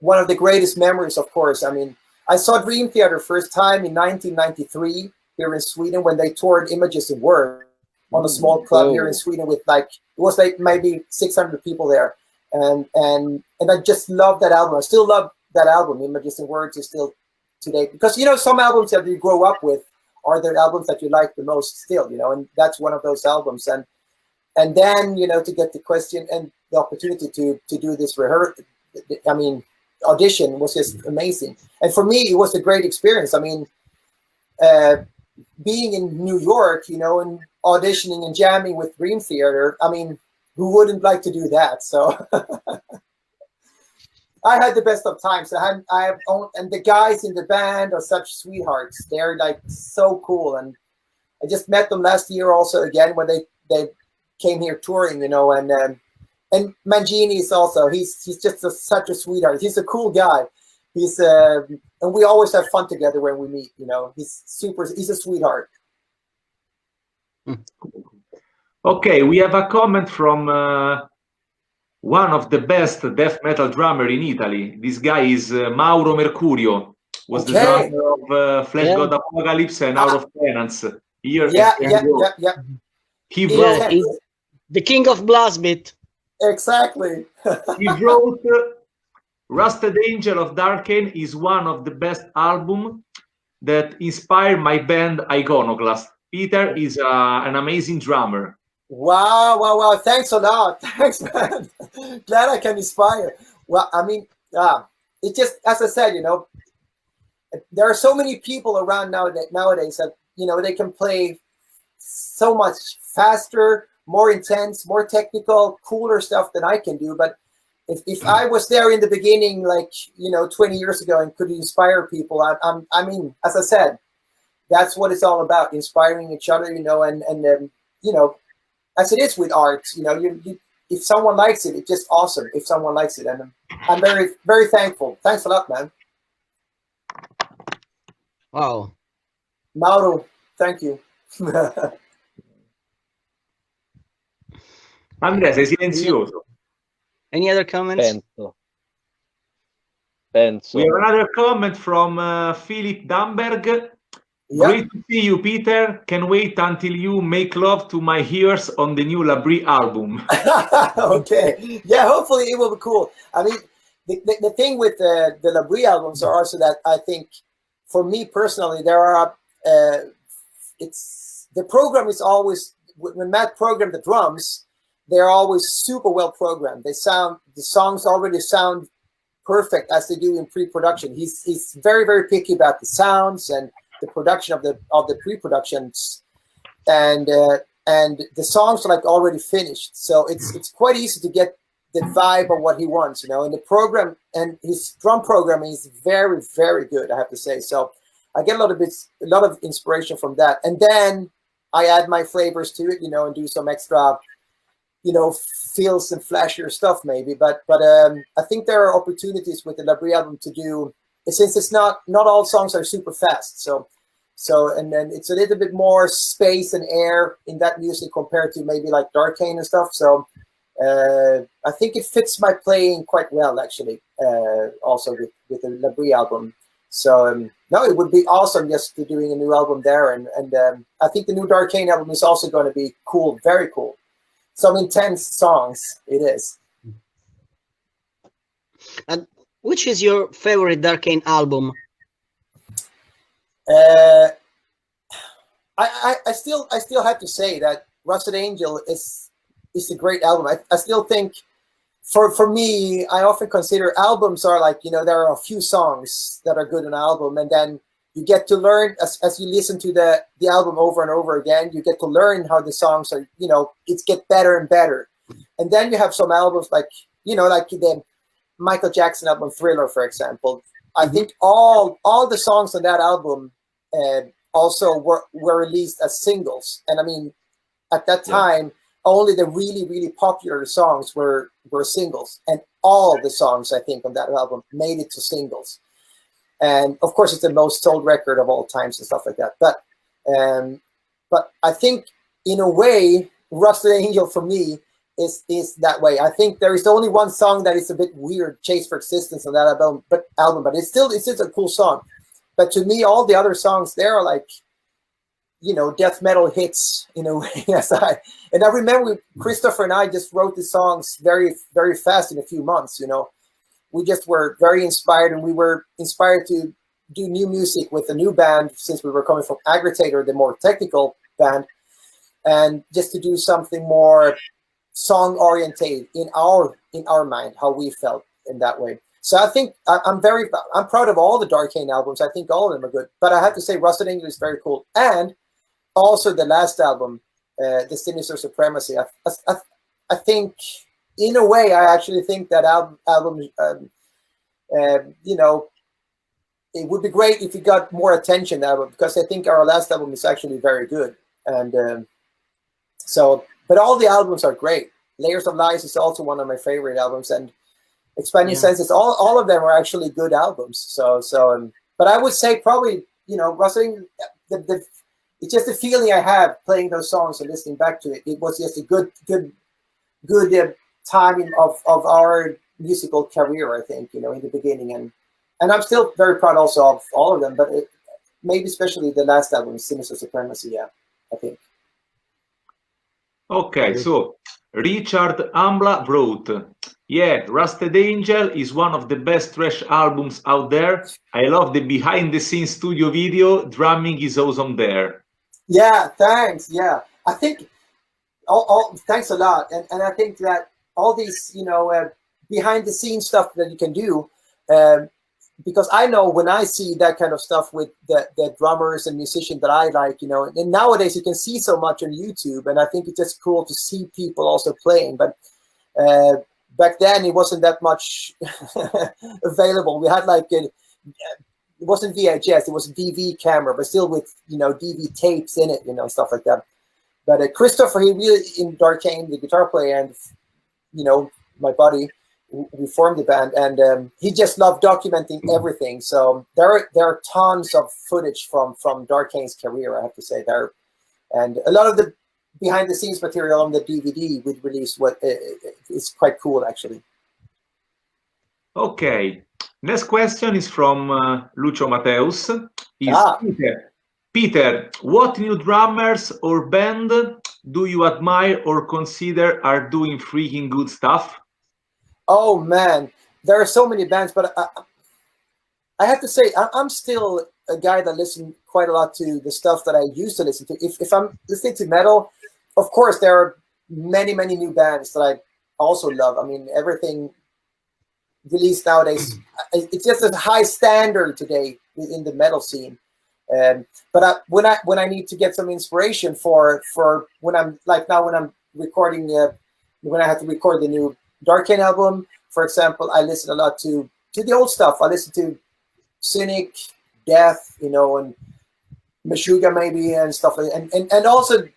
one of the greatest memories, of course. I mean, I saw Dream Theater first time in 1993 here in Sweden when they toured Images and Words on a small club here in Sweden with it was maybe 600 people there. And I just love that album. I still love that album. Images and Words is still today, because, some albums that you grow up with are the albums that you like the most still, and that's one of those albums. And then, to get the question and the opportunity to do this audition was just amazing. And for me, it was a great experience. I mean, being in New York, and auditioning and jamming with Dream Theater, I mean, who wouldn't like to do that? So I had the best of times. And the guys in the band are such sweethearts. They're so cool. And I just met them last year also again when they came here touring, and Mangini is also, he's just such a sweetheart. He's a cool guy. He's and we always have fun together when we meet, he's a sweetheart. Okay, we have a comment from one of the best death metal drummer in Italy. This guy is Mauro Mercurio, was the drummer of Flesh God Apocalypse and Out of Penance. Yeah. He wrote he's the king of blast beat. Exactly. He wrote Rusted Angel of Darkane is one of the best albums that inspired my band Iconoclast. Peter is an amazing drummer. Wow. Thanks a lot. Thanks, man. Glad I can inspire. Well, I mean, it just, as I said, there are so many people around nowadays that, they can play so much faster, more intense, more technical, cooler stuff than I can do. But if I was there in the beginning, 20 years ago, and could inspire people, I mean, as I said, that's what it's all about, inspiring each other, and as it is with art, if someone likes it, it's just awesome. If someone likes it, and I'm very, very thankful. Thanks a lot, man. Wow. Mauro, thank you. Andrea, sei silenzioso. Any other comments? Penso. We have another comment from Philip Damberg. Yep. Great to see you, Peter. Can wait until you make love to my ears on the new LaBrie album. Okay. Yeah, hopefully it will be cool. I mean, the thing with the LaBrie albums are also that I think, for me personally, there are, the program is always, when Matt programmed the drums, they're always super well programmed. The songs already sound perfect as they do in pre-production. He's very, very picky about the sounds and the production of the pre-productions, and the songs are already finished. So it's quite easy to get the vibe of what he wants, and the program, and his drum programming is very, very good, I have to say. So I get a lot of inspiration from that, and then I add my flavors to it, and do some extra, feels and flashier stuff maybe. But I think there are opportunities with the LaBrie album to do, since it's not all songs are super fast. So and then it's a little bit more space and air in that music compared to maybe like Darkane and stuff. So I think it fits my playing quite well, actually, also with the LaBrie album. So no, it would be awesome just to doing a new album there. And I think the new Darkane album is also going to be cool, very cool. Some intense songs, it is. And which is your favorite Darkane album? I still have to say that Rusted Angel is a great album. I still think, for me, I often consider albums are there are a few songs that are good in an album, and then you get to learn as you listen to the album over and over again. You get to learn how the songs are. It get better and better, and then you have some albums like the Michael Jackson album Thriller, for example. I think all the songs on that album also were released as singles. And I mean, at that time, only the really, really popular songs were singles. And all the songs, I think, on that album made it to singles. And of course, it's the most sold record of all times and stuff like that. But I think, in a way, Rusted Angel for me is that way. I think there is only one song that is a bit weird, Chase for Existence, on that album, but it's still a cool song. But to me, all the other songs there are like, death metal hits in a way. And I remember Christopher and I just wrote the songs very, very fast in a few months. We just were very inspired, and we were inspired to do new music with a new band, since we were coming from Aggritator, the more technical band, and just to do something more song oriented in our mind, how we felt in that way. So I think I'm proud of all the Darkane albums. I think all of them are good, but I have to say Rusted Angel is very cool. And also the last album, The Sinister Supremacy. I think, in a way, I actually think that album it would be great if it got more attention, because I think our last album is actually very good. And but all the albums are great. Layers of Lies is also one of my favorite albums, and Expanding Senses, all of them are actually good albums. But I would say probably, Rusted, it's just the feeling I have playing those songs and listening back to it. It was just a good time of our musical career, I think, in the beginning. And I'm still very proud also of all of them, but maybe especially the last album, Sinister Supremacy, I think. Okay, so Richard Ambla wrote, Rusted Angel is one of the best thrash albums out there. I love the behind-the-scenes studio video. Drumming is awesome there. Yeah, thanks. Yeah, I think, thanks a lot. And I think that all these, behind-the-scenes stuff that you can do, because I know when I see that kind of stuff with the drummers and musicians that I like, and nowadays you can see so much on YouTube, and I think it's just cool to see people also playing. But back then it wasn't that much available. We had it wasn't VHS, it was a DV camera, but still with DV tapes in it, stuff like that. But Christopher, he really, in Darkane, the guitar player, and my buddy, we formed the band, and he just loved documenting everything. So there are tons of footage from Darkane's career, I have to say there, and a lot of the behind the scenes material on the DVD we released. Is quite cool, actually. Okay, next question is from Lucio Mateus. Peter, what new drummers or band do you admire or consider are doing freaking good stuff? Oh man, there are so many bands, but I have to say I'm still a guy that listens quite a lot to the stuff that I used to listen to. If I'm listening to metal, of course there are many new bands that I also love. I mean, everything released nowadays, it's just a high standard today in the metal scene. But when I need to get some inspiration for when I'm when I'm recording, when I have to record the new Darkane album, for example, I listen a lot to the old stuff. I listen to Cynic, Death, and Meshuggah maybe, and stuff like that. And also,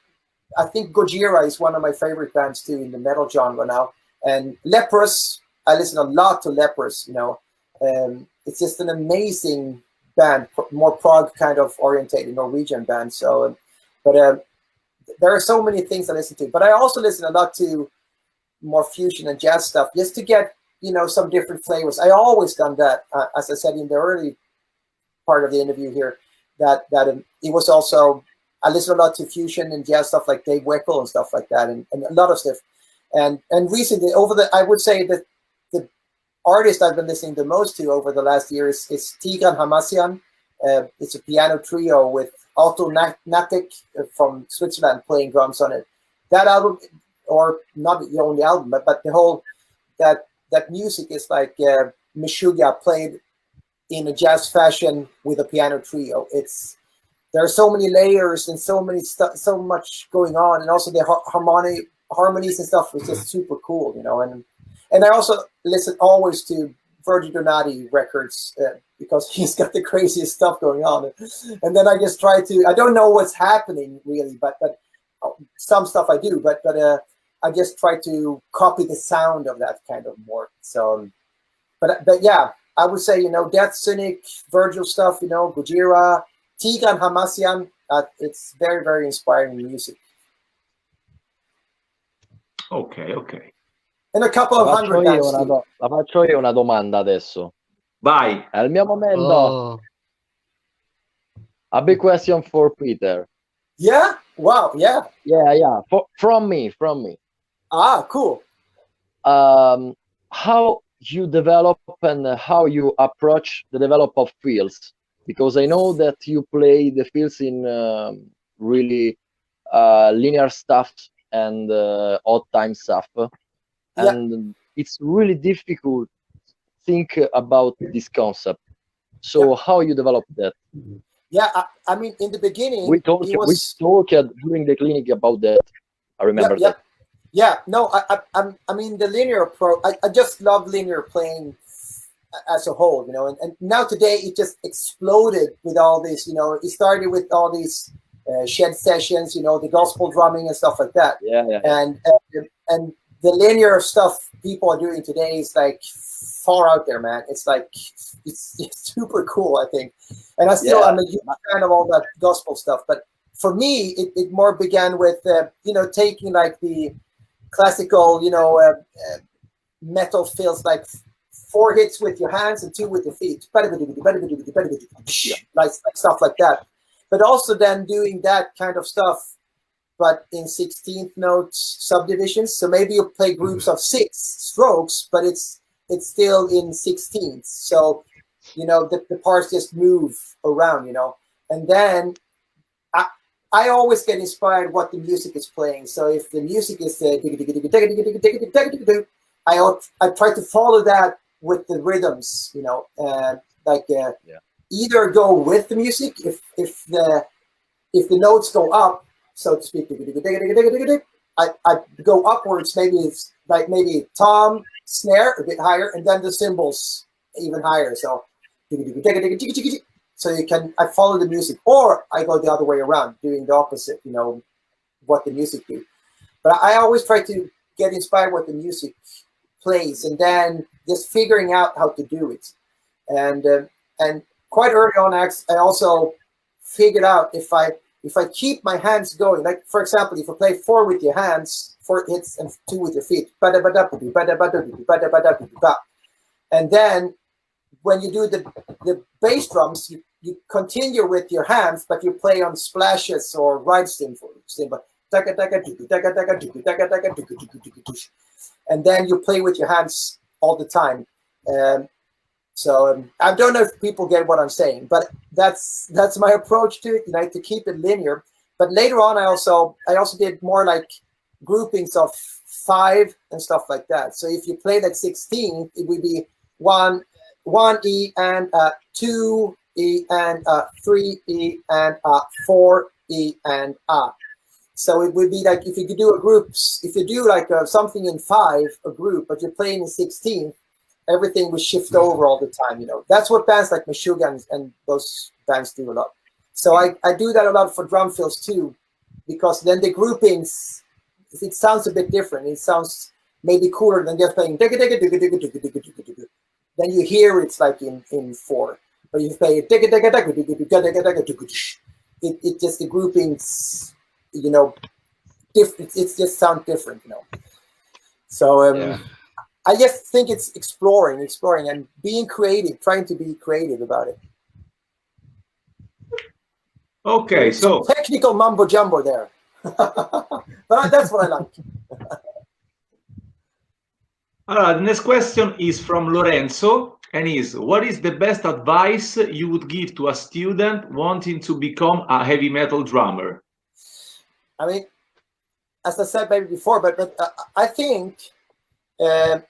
I think Gojira is one of my favorite bands too in the metal genre now. And Leprous, I listen a lot to Leprous. It's just an amazing band, more prog kind of orientated Norwegian band. So, but there are so many things I listen to. But I also listen a lot to more fusion and jazz stuff, just to get some different flavors. I always done that, as I said in the early part of the interview here, that it was also, I listen a lot to fusion and jazz stuff like Dave Weckl and stuff like that, and a lot of stuff. And recently, I would say that the artist I've been listening the most to over the last year is Tigran Hamasyan. It's a piano trio with Otto Natek from Switzerland playing drums on it. That album, or not the only album, but the whole that music is like Meshuggah played in a jazz fashion with a piano trio. There are so many layers and so much going on, and also the harmonies and stuff was just super cool, And I also listen always to Virgil Donati records because he's got the craziest stuff going on. And then I just try to, I don't know what's happening really, but some stuff I do, but I just try to copy the sound of that kind of more. So, but yeah, I would say, you know, Death Cynic, Virgil stuff, you know, Gojira, Tigran Hamasyan, it's very, very inspiring music. Ok, ok. And a couple of hundred bands too. La faccio io una domanda adesso. Vai. È il mio momento. Oh. A big question for Peter. Yeah? Wow, yeah. Yeah. From me. Ah, cool. How you develop and how you approach the develop of fields, because I know that you play the fields in really linear stuff and odd time stuff, and it's really difficult to think about this concept. So how you develop that? Yeah, I mean, in the beginning, we talked during the clinic about that. I remember that. Yeah, no, I mean, the linear approach, I just love linear playing as a whole, you know, and now today it just exploded with all this, you know, it started with all these shed sessions, you know, the gospel drumming and stuff like that. And the linear stuff people are doing today is like far out there, man. It's like, it's super cool, I think. And I'm a huge fan of all that gospel stuff. But for me, it more began with, you know, taking like the classical, you know, metal feels like 4 hits with your hands and 2 with your feet, like stuff like that. But also then doing that kind of stuff, but in 16th notes subdivisions. So maybe you play groups of 6 strokes, but it's still in 16ths. So, you know, the parts just move around, you know. And then I always get inspired what the music is playing. So if the music is I try to follow that with the rhythms, you know, either go with the music if the notes go up, so to speak, I go upwards. Maybe it's like maybe tom, snare a bit higher, and then the cymbals even higher. So I follow the music, or I go the other way around, doing the opposite, you know, what the music do. But I always try to get inspired what the music plays, and then just figuring out how to do it. And quite early on, I also figured out if I keep my hands going, like for example, if I play 4 with your hands, 4 hits, and 2 with your feet, and then when you do the bass drums, you continue with your hands, but you play on splashes or ride cymbal. And then you play with your hands all the time. So I don't know if people get what I'm saying, but that's my approach to it, you know, to keep it linear. But later on, I also did more like groupings of 5 and stuff like that. So if you play like 16, it would be 1 E and 2 E and 3 E and 4 E and A. So it would be like if you could do if you do like something in 5, a group, but you're playing in 16, everything will shift over all the time, you know. That's what bands like Meshuggah and those bands do a lot. So I do that a lot for drum fills too, because then the groupings, it sounds a bit different. It sounds maybe cooler than just playing. Then you hear it's like in 4. But you play it just the groupings, you know, different. It just sounds different, you know. So I just think it's exploring and being creative, trying to be creative about it. Okay, so technical mumbo jumbo there, but that's what I like. The next question is from Lorenzo, and what is the best advice you would give to a student wanting to become a heavy metal drummer? I mean, as I said maybe before, but I think in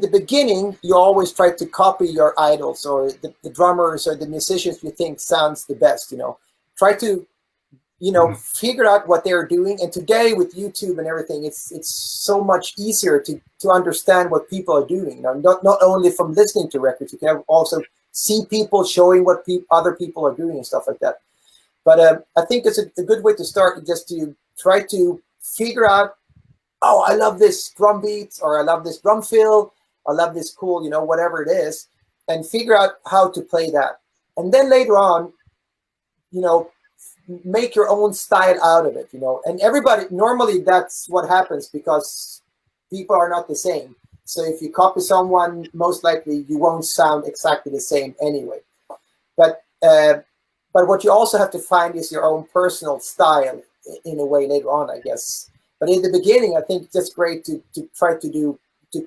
the beginning, you always try to copy your idols or the drummers or the musicians you think sounds the best, you know. Try to you know, figure out what they're doing. And today with YouTube and everything, it's so much easier to understand what people are doing. You know, not only from listening to records, you can also see people showing what other people are doing and stuff like that. But I think it's a good way to start, just to try to figure out, oh, I love this drum beat, or I love this drum fill, I love this cool, you know, whatever it is, and figure out how to play that. And then later on, you know, make your own style out of it, you know. And everybody, normally that's what happens, because people are not the same. So if you copy someone, most likely you won't sound exactly the same anyway. But what you also have to find is your own personal style in a way later on, I guess. But in the beginning, I think it's just great to try to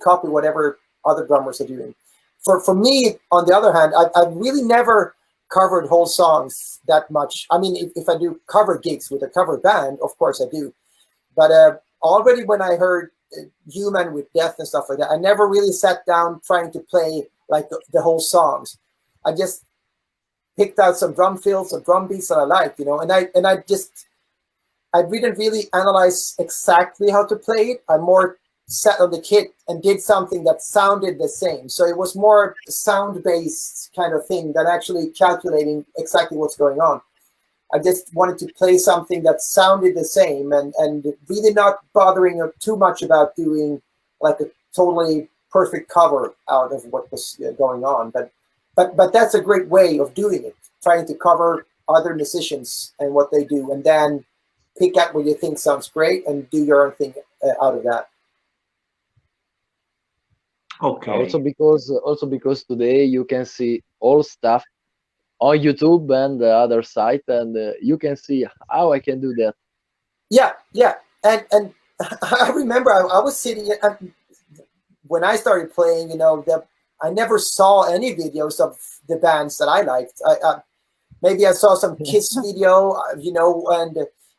copy whatever other drummers are doing. For me, on the other hand, I've really never covered whole songs that much. I mean, if I do cover gigs with a cover band, of course I do. But already when I heard Human with Death and stuff like that, I never really sat down trying to play like the whole songs. I just picked out some drum fills, some drum beats that I liked, you know, and I didn't really analyze exactly how to play it. I more sat on the kit and did something that sounded the same. So it was more sound-based kind of thing than actually calculating exactly what's going on. I just wanted to play something that sounded the same, and really not bothering too much about doing like a totally perfect cover out of what was going on. But that's a great way of doing it, trying to cover other musicians and what they do, and then pick out what you think sounds great and do your own thing out of that. Okay. Also because today you can see all stuff on YouTube and the other site, and you can see how I can do that. Yeah, and I remember I was sitting when I started playing. You know, I never saw any videos of the bands that I liked. Maybe I saw some Kiss video, you know,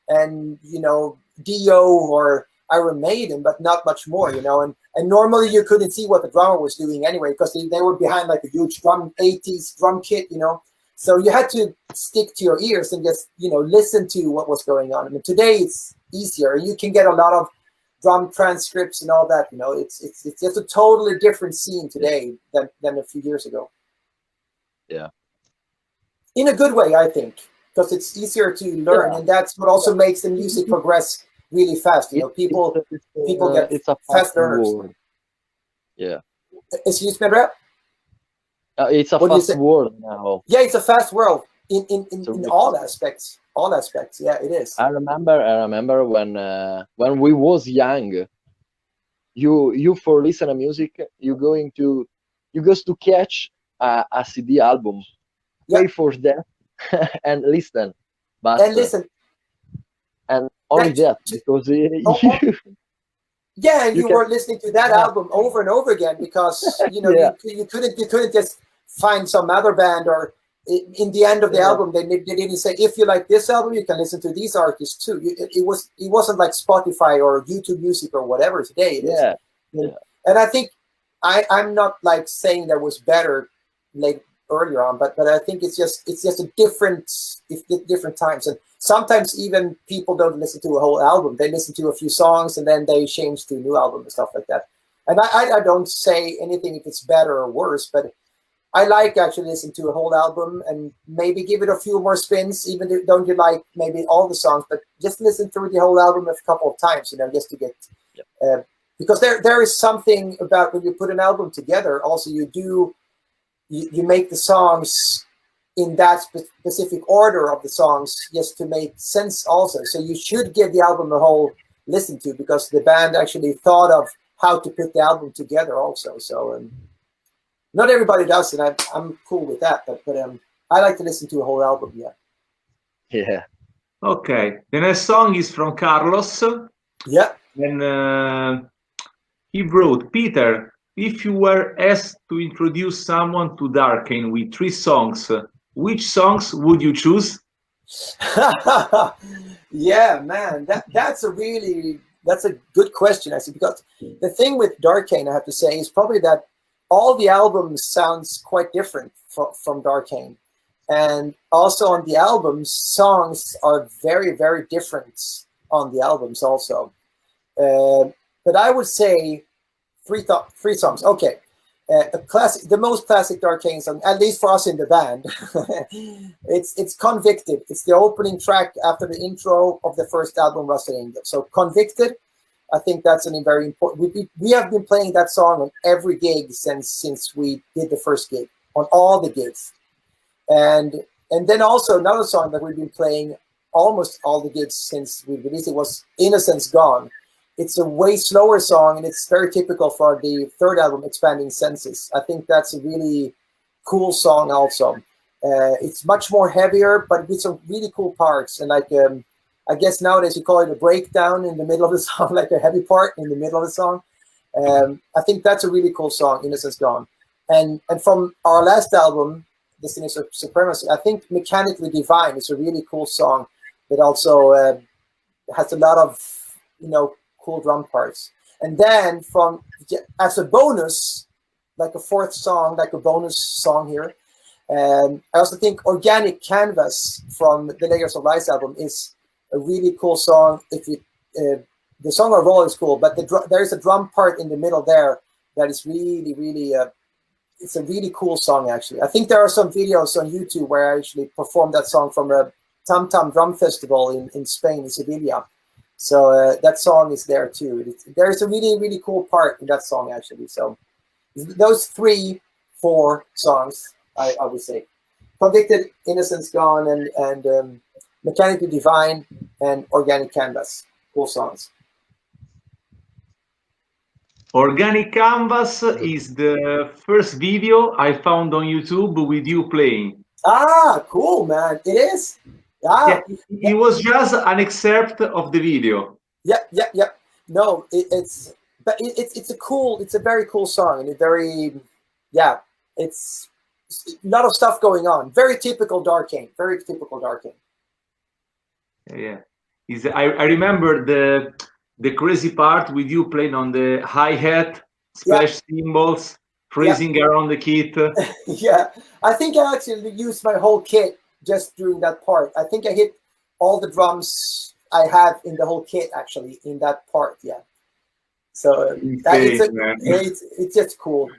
and you know, Dio or Iron Maiden, but not much more, you know. And normally you couldn't see what the drummer was doing anyway, because they were behind like a huge 80s drum kit, you know. So you had to stick to your ears and just, you know, listen to what was going on. I mean, today it's easier. You can get a lot of drum transcripts and all that, you know. It's just a totally different scene today than a few years ago. Yeah. In a good way, I think, because it's easier to learn, and that's what also makes the music progress really fast. You know, people get it's a fast learners. world. Yeah. Excuse me, Rep? It's a fast world now. Yeah, it's a fast world in all aspects. All aspects. Yeah, it is. I remember when we was young. You for listen to music, you goes to catch a CD album, pay for that, and listen. But and only that, because you were listening to that album over and over again, because you know you couldn't just find some other band, or in the end of the album they didn't say, if you like this album you can listen to these artists too. It wasn't like Spotify or YouTube Music or whatever today it is. And I think I'm not like saying that was better like earlier on, but I think it's just a different times. And sometimes even people don't listen to a whole album. They listen to a few songs and then they change to a new album and stuff like that. And I don't say anything if it's better or worse, but I like actually listening to a whole album and maybe give it a few more spins, even if don't you like maybe all the songs, but just listen through the whole album a couple of times, you know, just to get because there is something about when you put an album together. Also, you make the songs in that specific order of the songs, just to make sense also. So you should give the album a whole listen to, because the band actually thought of how to put the album together also. So not everybody does, and I'm cool with that, but I like to listen to a whole album. Yeah. Okay. The next song is from Carlos. Yeah. And he wrote, Peter, if you were asked to introduce someone to Darkane with 3 songs, which songs would you choose? Yeah, man, that's a good question, actually, because the thing with Darkane, I have to say, is probably that all the albums sounds quite different from Darkane. And also on the albums, songs are very, very different on the albums also. But I would say three songs. Okay. A classic, the most classic Darkane song, at least for us in the band. it's Convicted. It's the opening track after the intro of the first album, Rusted Angel. So Convicted, I think that's a very important. We have been playing that song on every gig since we did the first gig, on all the gigs. And then also another song that we've been playing almost all the gigs since we released it was Innocence Gone. It's a way slower song, and it's very typical for the third album, Expanding Senses. I think that's a really cool song also. It's much more heavier, but with some really cool parts. And like, I guess nowadays you call it a breakdown in the middle of the song, like a heavy part in the middle of the song. I think that's a really cool song, Innocence Gone. And from our last album, Destination Supremacy, I think Mechanically Divine is a really cool song that also has a lot of, cool drum parts. And then as a bonus, like a fourth song, like a bonus song here, I also think Organic Canvas from the Layers of Lies album is a really cool song. The song overall is cool, but there's a drum part in the middle there that is really, really, it's a really cool song actually. I think there are some videos on YouTube where I actually performed that song from a Tam Tam Drum Festival in Spain, in Sevilla. So that song is there too. There's a really, really cool part in that song actually. So those 3-4 songs, I would say. Convicted, Innocence Gone, and Mechanically Divine, and Organic Canvas. Cool songs. Organic Canvas is the first video I found on YouTube with you playing. Ah, cool, man. It is. Yeah, it was just an excerpt of the video. Yeah. No, it's a very cool song, and it's a lot of stuff going on. Very typical Darkane. Very typical Darkane. Yeah, I remember the crazy part with you playing on the hi-hat, splash cymbals, freezing around the kit. Yeah, I think I actually used my whole kit just during that part. I think I hit all the drums I have in the whole kit actually in that part. Yeah. So it's just cool.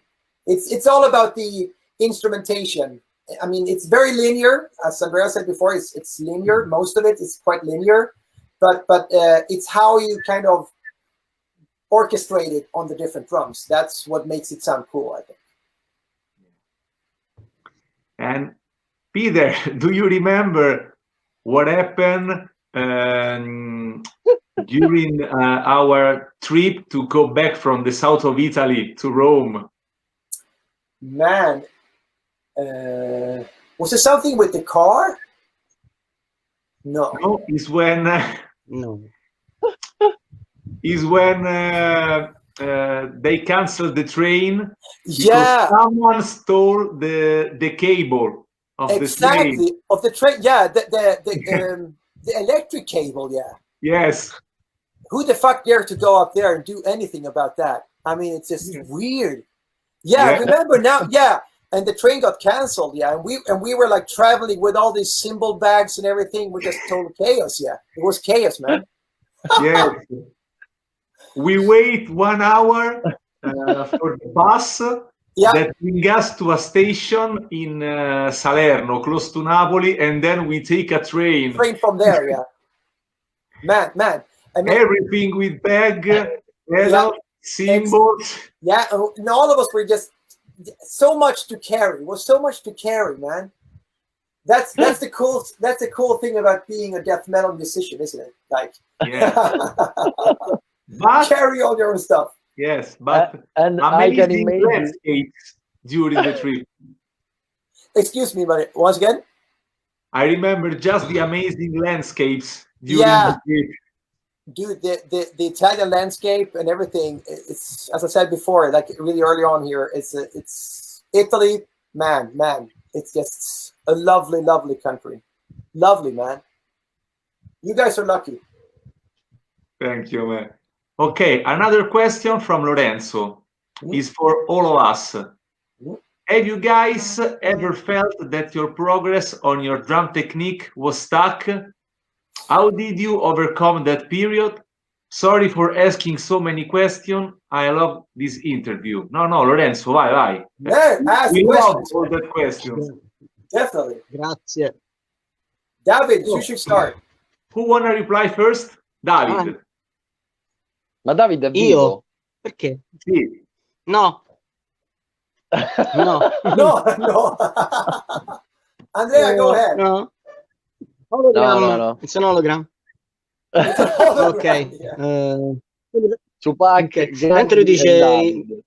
It's all about the instrumentation. I mean, it's very linear, as Andrea said before. It's linear. Most of it is quite linear, but it's how you kind of orchestrate it on the different drums. That's what makes it sound cool, I think. And Peter, do you remember what happened during our trip to go back from the south of Italy to Rome? Man, was it something with the car? No, is when No. is when they canceled the train. Yeah, Someone stole the cable of exactly, the train. of the train. Yeah, the electric cable. Yeah. Yes. Who the fuck dared to go up there and do anything about that? I mean, it's just weird. Yeah, Yeah. remember now? Yeah, and the train got canceled. Yeah, and we were like traveling with all these cymbal bags and everything. We just total chaos. Yeah, it was chaos, man. Yes. We wait 1 hour for the bus that brings us to a station in Salerno, close to Napoli, and then we take a train. Train from there, yeah. Man. I mean, everything with bag, pedal, cymbals. Yeah, and all of us were just so much to carry. It was so much to carry, man. That's the cool thing about being a death metal musician, isn't it? Like, but carry all your own stuff. Yes, but and I can imagine landscapes during the trip. Excuse me, but once again, I remember just the amazing landscapes during the trip. Dude, the Italian landscape and everything. It's, as I said before, like really early on here. It's Italy, man. It's just a lovely, lovely country. Lovely, man. You guys are lucky. Thank you, man. Okay, another question from Lorenzo is for all of us. Have you guys ever felt that your progress on your drum technique was stuck? How did you overcome that period? Sorry for asking so many questions. I love this interview. No, Lorenzo, vai. Yeah, ask We love questions. all the questions. Definitely. Grazie. David, you should start. Who wanna reply first? David. Ma Davide è Io? vivo? Perché? Sì. No. No. No. Andrea, go ahead. No. Hologram. No. It's an hologram. Ok. Tupac, Okay. Gandhi Mentre lui e dice Davide.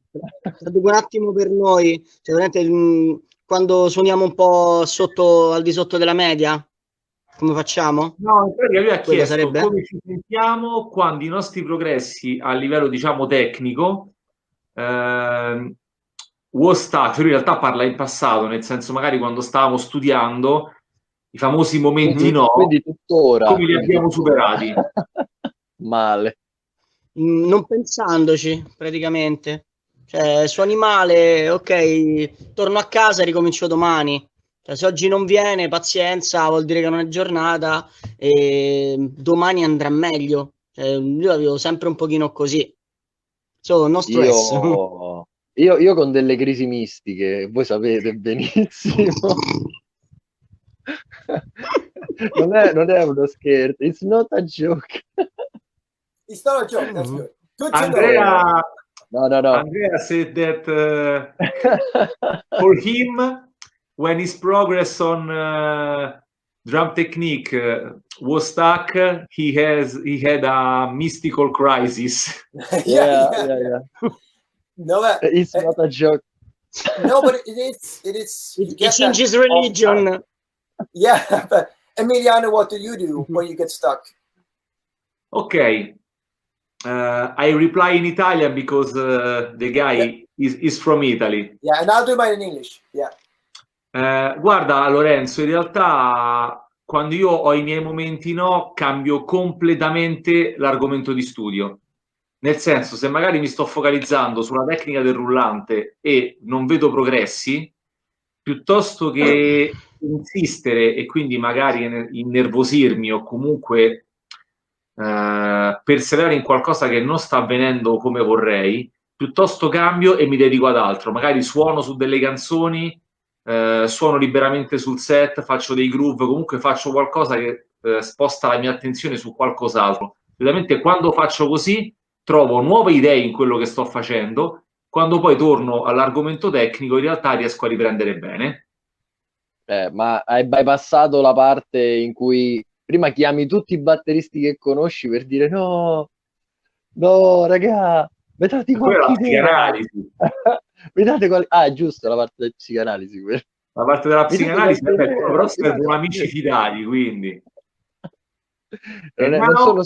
un attimo per noi, cioè, veramente, quando suoniamo un po' sotto, al di sotto della media, come facciamo? No, in pratica lui ha Quello chiesto sarebbe? come ci sentiamo quando i nostri progressi a livello, diciamo, tecnico was stuck. Lui in realtà parla in passato, nel senso magari quando stavamo studiando, i famosi momenti no, Quindi tuttora. come li abbiamo superati. Male. Non pensandoci, praticamente. Cioè, suoni male, ok, torno a casa e ricomincio domani. Cioè, se oggi non viene, pazienza, vuol dire che non è giornata e domani andrà meglio. Cioè, io avevo sempre un pochino così. No stress. Io con delle crisi mistiche, voi sapete benissimo. non è uno scherzo. It's not a joke. It's not a joke. That's good. Good to Andrea, No. Andrea said that for him, when his progress on drum technique was stuck, he had a mystical crisis. know. Yeah. No, It's not a joke. No, but it is. It changes religion. Yeah, but Emiliano, what do you do when you get stuck? Okay. I reply in Italian because the guy is from Italy. Yeah, and I'll do mine in English. Yeah. Guarda Lorenzo, in realtà quando io ho i miei momenti no, cambio completamente l'argomento di studio. Nel senso, se magari mi sto focalizzando sulla tecnica del rullante e non vedo progressi, piuttosto che insistere e quindi magari innervosirmi o comunque perseverare in qualcosa che non sta avvenendo come vorrei, piuttosto cambio e mi dedico ad altro. Magari suono su delle canzoni, suono liberamente sul set, faccio dei groove, comunque faccio qualcosa che sposta la mia attenzione su qualcos'altro. Ovviamente quando faccio così trovo nuove idee in quello che sto facendo, quando poi torno all'argomento tecnico in realtà riesco a riprendere bene. Ma hai bypassato la parte in cui prima chiami tutti i batteristi che conosci per dire no, raga, mi date qualche idea. Mi date Ah, giusto, la parte della psicanalisi. La parte della psicanalisi, però servono amici fidati, quindi. Non sono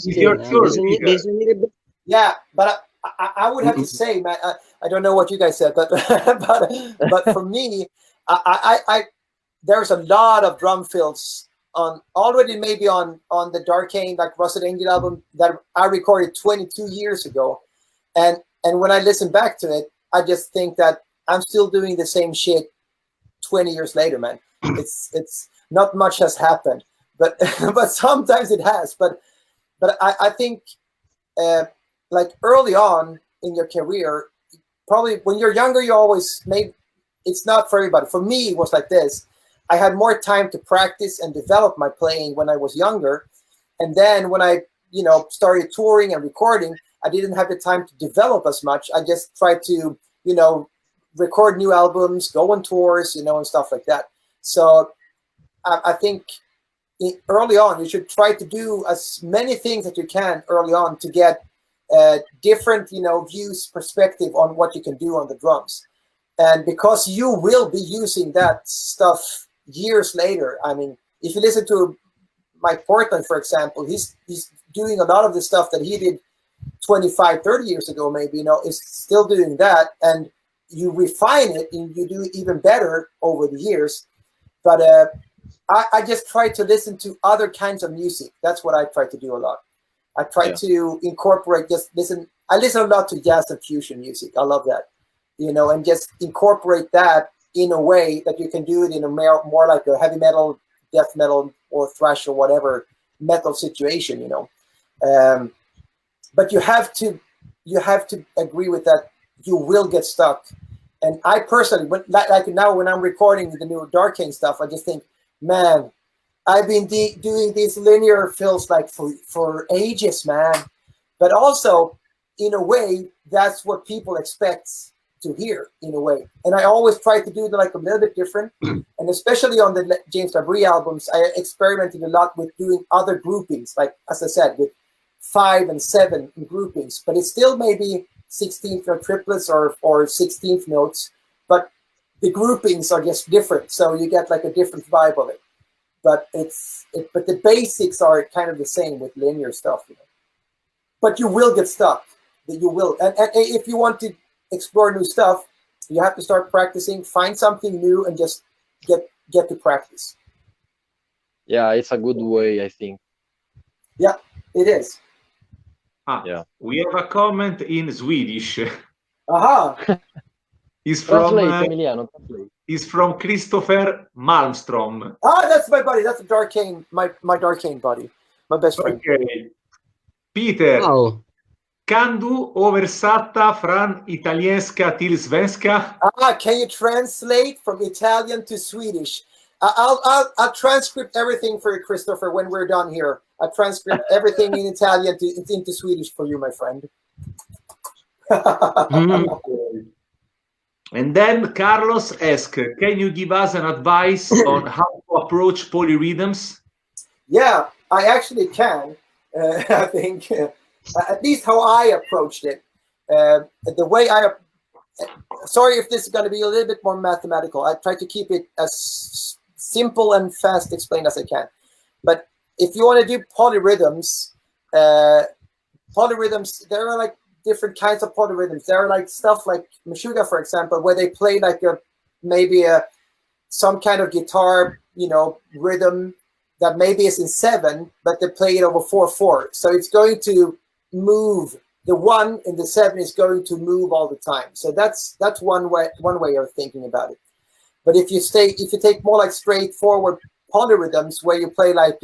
Yeah, but I would have to say, man, I don't know what you guys said, but but for me, I there's a lot of drum fills on already maybe on the Darkane, like Rusted Angel album that I recorded 22 years ago, and when I listen back to it, I just think that I'm still doing the same shit 20 years later, man. It's not much has happened, but but sometimes it has. But I think like early on in your career, probably when you're younger, you always it's not for everybody. For me, it was like this. I had more time to practice and develop my playing when I was younger. And then when I, started touring and recording, I didn't have the time to develop as much. I just tried to, record new albums, go on tours, and stuff like that. So I think early on, you should try to do as many things that you can early on to get different, views, perspective on what you can do on the drums. And because you will be using that stuff years later. I mean, if you listen to Mike Portland, for example, he's doing a lot of the stuff that he did 25, 30 years ago, maybe, is still doing that. And you refine it and you do even better over the years. But I just try to listen to other kinds of music. That's what I try to do a lot. I try to incorporate, I listen a lot to jazz and fusion music. I love that, and just incorporate that in a way that you can do it in a more like a heavy metal, death metal, or thrash or whatever metal situation, you know. But you have to agree with that. You will get stuck. And I personally, like now when I'm recording the new Darkane stuff, I just think, man, I've been doing these linear fills like for ages, man. But also, in a way, that's what people expect to hear, in a way. And I always try to do it like a little bit different. And especially on the James LaBrie albums, I experimented a lot with doing other groupings, like, as I said, with 5 and 7 groupings. But it's still maybe 16th note triplets or 16th notes. But the groupings are just different. So you get like a different vibe of it. But but the basics are kind of the same with linear stuff, you know. But you will get stuck. You will, and if you want to explore new stuff, you have to start practicing. Find something new and just get to practice. Yeah, it's a good way, I think. Yeah, it is. Yeah. We have a comment in Swedish. Aha. He's from Translate, Emiliano, translate. He's from Christopher Malmstrom. That's my buddy. That's a Darkane, my Darkane buddy, my best friend. Okay. Peter, Wow. kan du översätta från italienska till svenska? Can you translate from Italian to Swedish? I'll transcript everything for you, Christopher, when we're done here. I'll transcript everything in Italian into Swedish for you, my friend. And then Carlos asks, can you give us an advice on how to approach polyrhythms? Yeah, I actually can. I think at least how I approached it. The way sorry if this is going to be a little bit more mathematical. I try to keep it as simple and fast explained as I can. But if you want to do polyrhythms, there are like different kinds of polyrhythms. There are like stuff like Meshuggah, for example, where they play like some kind of guitar, you know, rhythm that maybe is in 7, but they play it over 4/4. So it's going to move. The 1 in the 7 is going to move all the time. So that's one way of thinking about it. But if you take more like straightforward polyrhythms where you play like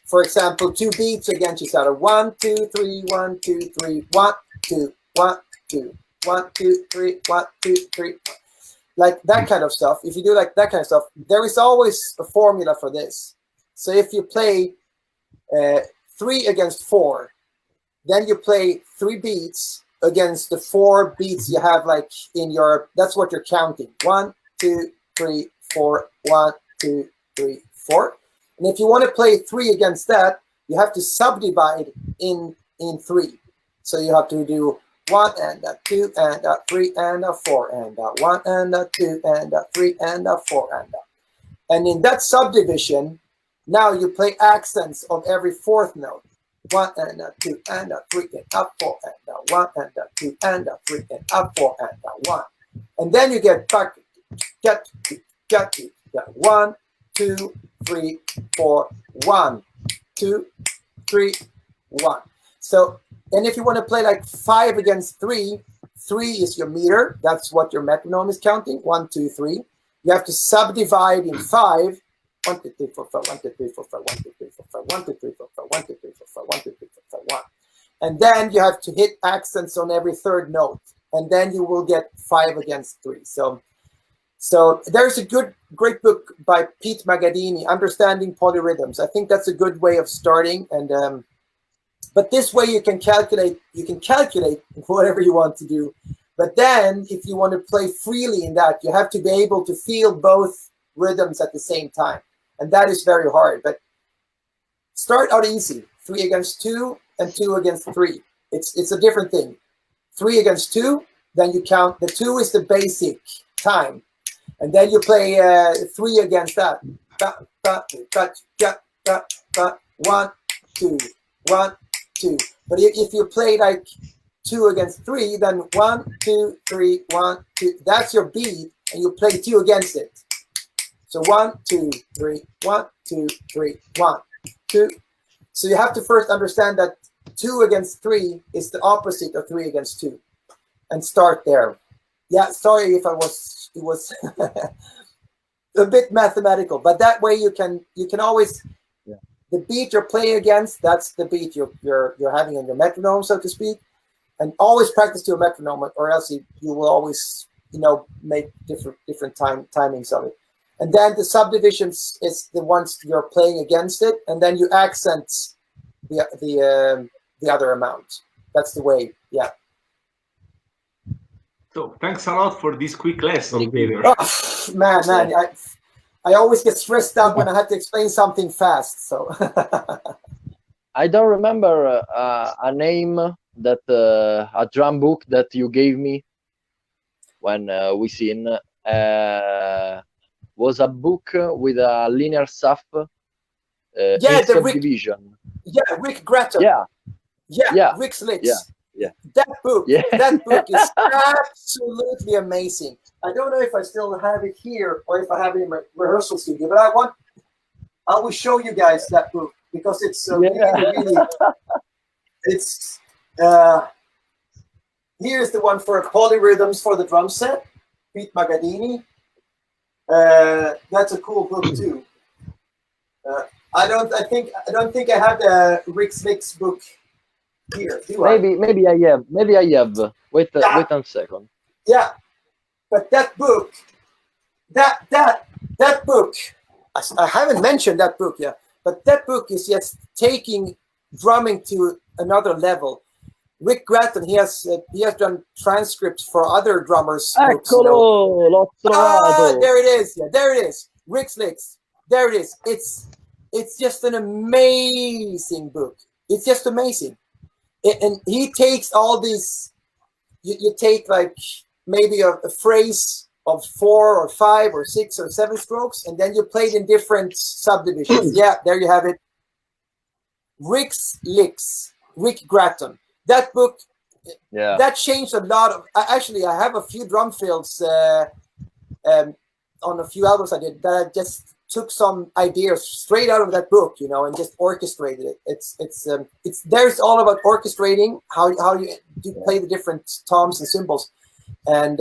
for example 2 beats against each other, 1 2 3 1 2 3 1 2 1 2 1 2 3 1 2 3, like that kind of stuff. If you do like that kind of stuff, there is always a formula for this. So if you play 3 against 4, then you play 3 beats against the 4 beats you have like in your, that's what you're counting. 1 2 3 4 1 2 3 4. And if you want to play 3 against that, you have to subdivide in 3. So you have to do 1 and 2 and 3 and 4 and 1 and 2 and 3 and 4 and in that subdivision, now you play accents of every 4th note. 1 and 2 and 3 and 4 and 1 and 2 and 3 and 4 and 1. And then you get back, get 1 2 3 4 1 2 3 1. So, and if you want to play like 5 against 3, 3 is your meter. That's what your metronome is counting. 1 2 3. You have to subdivide in 5. 1 2 3 4 5 1 2 3 4 5 1 2 3 4 5 1 2 3 4 5 1 2 3 4 5 1 2 3 4 5 1. And then you have to hit accents on every 3rd note, and then you will get 5 against 3. So there's a great book by Pete Magadini, Understanding Polyrhythms. I think that's a good way of starting. And but this way you can calculate whatever you want to do. But then if you want to play freely in that, you have to be able to feel both rhythms at the same time. And that is very hard. But start out easy. 3 against 2 and 2 against 3. It's a different thing. 3 against 2, then you count. The 2 is the basic time. And then you play 3 against that. 1 2 1 2. But if you play like 2 against 3, then 1 2 3 1 2. That's your beat, and you play 2 against it. So 1 2 3 1 2 3 1 2. So you have to first understand that 2 against 3 is the opposite of 3 against 2, and start there. Yeah, sorry if I was a bit mathematical, but that way you can always the beat you're playing against, that's the beat you're having in your metronome, so to speak, and always practice to a metronome, or else you will always make different timings of it. And then the subdivisions is the ones you're playing against it, and then you accent the other amount. That's the way. Yeah. So thanks a lot for this quick lesson, Peter. Oh, man, I always get stressed out when I have to explain something fast. So I don't remember a name that a drum book that you gave me when we seen was a book with a linear sub subdivision. Rick Gratton. Rick's Licks. Yeah. That book is absolutely amazing. I don't know if I still have it here or if I have it in my rehearsal studio, but I will show you guys that book because it's really it's here's the one for Polyrhythms for the drum set, Pete Magadini. That's a cool book too. I don't think I have the Rick Licks book here. Maybe I have. Wait a second. Yeah, but that book, that book, I haven't mentioned that book yet. But that book is just taking drumming to another level. Rick Gratton, he has done transcripts for other drummers. Eccolo, l'ho trovato. There it is. Yeah, there it is. Rick Licks. There it is. It's just an amazing book. It's just amazing. And he takes all these. You take like maybe a phrase of 4 or 5 or 6 or 7 strokes, and then you play it in different subdivisions. Yeah, there you have it. Rick's Licks, Rick Gratton. That book, that changed a lot of. Actually, I have a few drum fills on a few albums I did that I just took some ideas straight out of that book, and just orchestrated it. It's there's all about orchestrating how you play the different toms and cymbals, and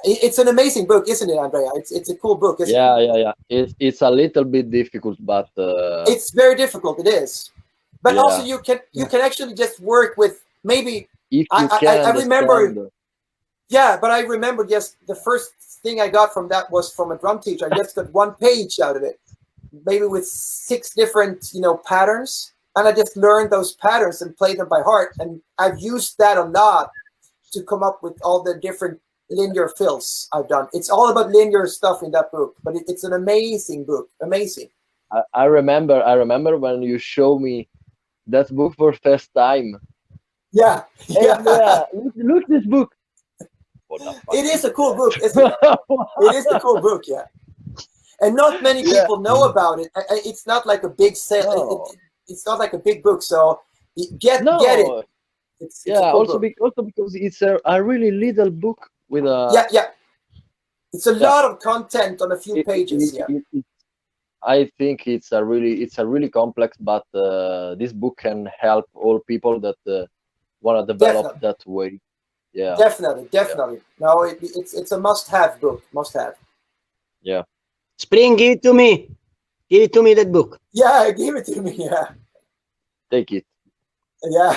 it's an amazing book, isn't it, Andrea? It's a cool book, isn't it? Yeah. It's a little bit difficult, but it's very difficult. It is, but also you can actually just work with maybe. If you I remember. Yeah, but I remember just the first thing I got from that was from a drum teacher. I just got 1 page out of it, maybe with 6 different, patterns. And I just learned those patterns and played them by heart. And I've used that a lot to come up with all the different linear fills I've done. It's all about linear stuff in that book, but it's an amazing book. Amazing. I remember when you showed me that book for first time. Yeah. Look this book. It is a cool book, isn't it? It is a cool book, yeah. And not many people know about it. It's not like a big sale. No. It's not like a big book, so get it. It's a cool book. Also because it's a really little book with a It's a lot of content on a few pages. I think it's a really complex, but this book can help all people that want to develop that way. Yeah, definitely. No, it's a must-have book. Must-have. Yeah. Spring, give it to me. Give it to me, that book. Yeah, give it to me. Yeah. Take it. Yeah.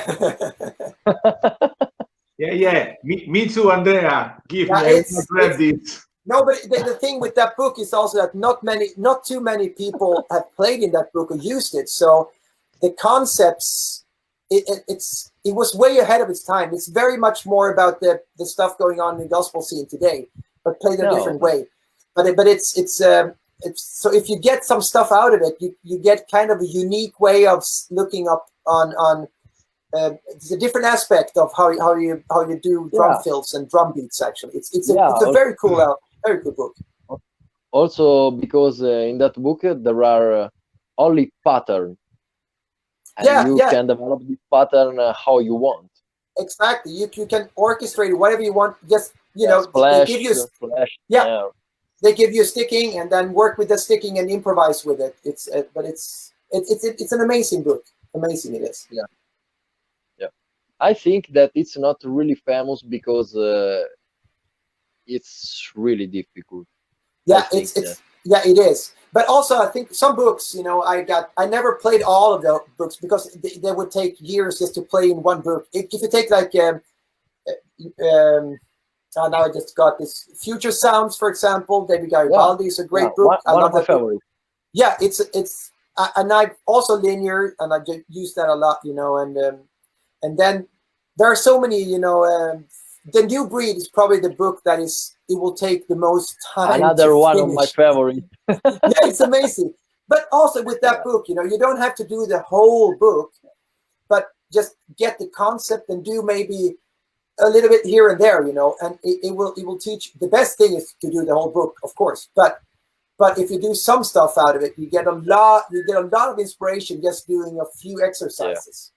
Yeah. Me too, Andrea. Give me. Grab this. No, but the thing with that book is also that not too many people have played in that book or used it. So the concepts, it was way ahead of its time. It's very much more about the stuff going on in the gospel scene today, but played a different way. But it's so if you get some stuff out of it, you get kind of a unique way of looking up on it's a different aspect of how you do drum fills and drum beats. Actually, it's a very cool book. Also, because in that book there are only patterns. And you can develop this pattern how you want. Exactly. You can orchestrate whatever you want. Just splash, they give you they give you sticking and then work with the sticking and improvise with it. It's an amazing book. Amazing it is. Yeah. I think that it's not really famous because it's really difficult. Yeah, I think yeah, it is. But also, I think some books, you know, I never played all of the books because they would take years just to play in one book. If you take like, now I just got this Future Sounds, for example. David Garibaldi is a great book. One of my favorites. Yeah, it's and I also linear, and I just use that a lot, you know, and then there are so many, you know. The New Breed is probably the book that it will take the most time. Another one of my favorites. Yeah, it's amazing. But also with that book, you know, you don't have to do the whole book, but just get the concept and do maybe a little bit here and there, you know, and it will teach. The best thing is to do the whole book, of course, but if you do some stuff out of it, you get a lot of inspiration just doing a few exercises.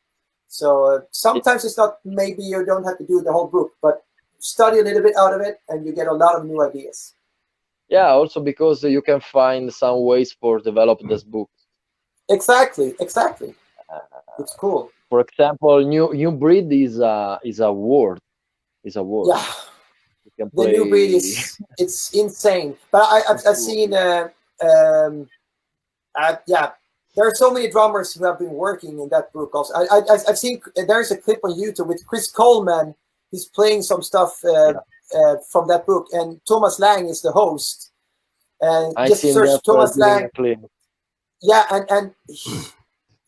So sometimes it's not, maybe you don't have to do the whole book, but study a little bit out of it and you get a lot of new ideas. Yeah, also because you can find some ways for develop this book. Exactly. It's cool. For example, new breed is a word. Is a word. Yeah. You can The play... New Breed it's insane. But I've seen yeah. There are so many drummers who have been working in that book also. I've seen, there's a clip on YouTube with Chris Coleman. He's playing some stuff from that book, and Thomas Lang is the host. And I just search Thomas Lang. Yeah, and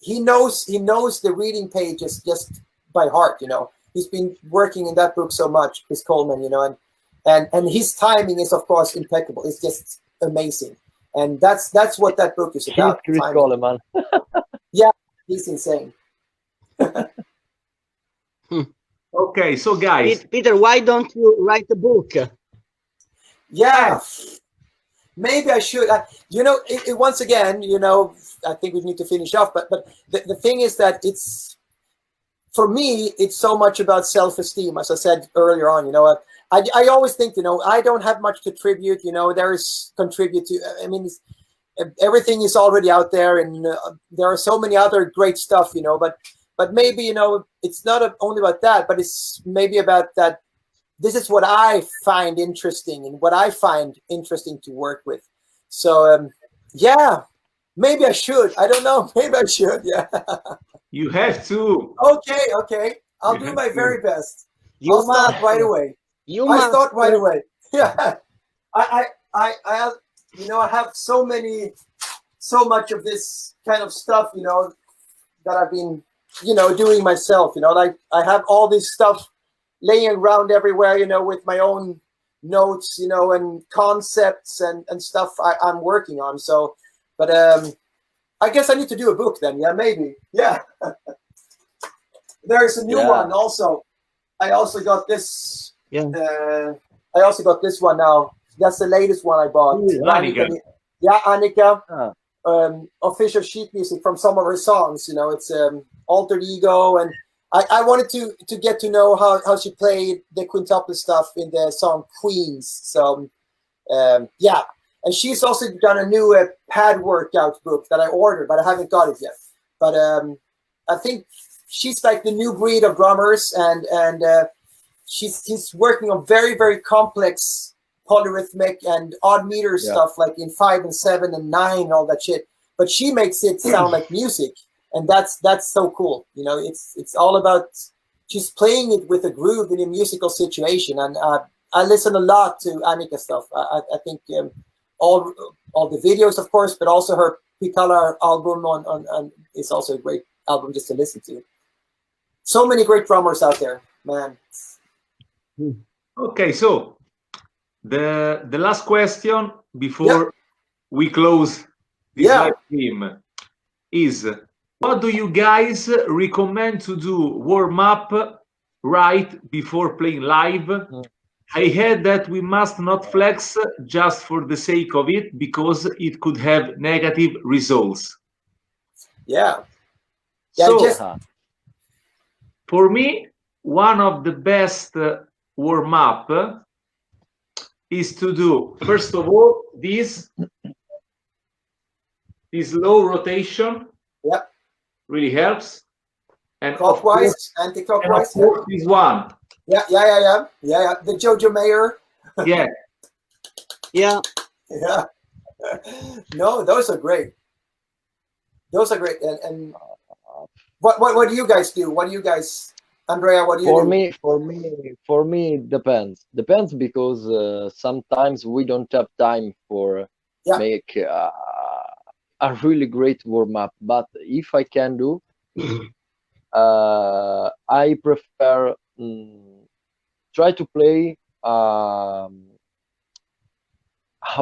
he knows the reading pages just by heart, you know. He's been working in that book so much, Chris Coleman, you know, and his timing is of course impeccable. It's just amazing. And that's what that book is about. Chris Coleman. Yeah, he's insane. Okay, so guys, Peter, why don't you write a book? Yeah, maybe I should. You know, once again, you know, I think we need to finish off. But the thing is that it's, for me, it's so much about self-esteem, as I said earlier on. You know, I always think, you know, I don't have much to contribute. You know, contribute to. I mean, everything is already out there, and there are so many other great stuff. You know, but maybe, you know, it's not only about that, but it's maybe about that. This is what I find interesting and what I find interesting to work with. So yeah, maybe I should. I don't know. Maybe I should. Yeah. you have to. Okay. I'll do my very best. I'll start right away. I start right away. Yeah. I you know, I have so much of this kind of stuff, you know, that I've been, you know, doing myself, you know, like I have all this stuff laying around everywhere, you know, with my own notes, you know, and concepts and stuff I'm working on. So, but I guess I need to do a book then. Yeah, maybe. Yeah. There's a new one also. I also got this. Yeah. I also got this one now. That's the latest one I bought. Annika. Yeah, Annika. Official sheet music from some of her songs. You know, it's Alter Ego, and I wanted to get to know how she played the quintuple stuff in the song Queens. So yeah, and she's also done a new pad workout book that I ordered, but I haven't got it yet. But I think she's like the new breed of drummers, and she's working on very, very complex polyrhythmic and odd meter stuff, like in 5 and 7 and 9 and all that shit. But she makes it sound like music, and that's so cool. You know, it's all about, she's playing it with a groove in a musical situation. And I listen a lot to Annika stuff. I think all the videos, of course, but also her Picala album on is also a great album just to listen to. So many great drummers out there, man. Okay, so the last question before we close this live stream is, what do you guys recommend to do warm up right before playing live? I heard that we must not flex just for the sake of it, because it could have negative results. Yeah. So, for me, one of the best warm up is to do, first of all, this low rotation. Yep. Really helps. And clockwise, anti-clockwise. This one. Yeah. The Jojo Mayer. Yeah. Yeah. Yeah. No, those are great. Those are great. And what do you guys do? What do you guys, Andrea? What do you do? For me, it depends. Depends because sometimes we don't have time for Yeah. make a really great warm up. But if I can do, I prefer try to play a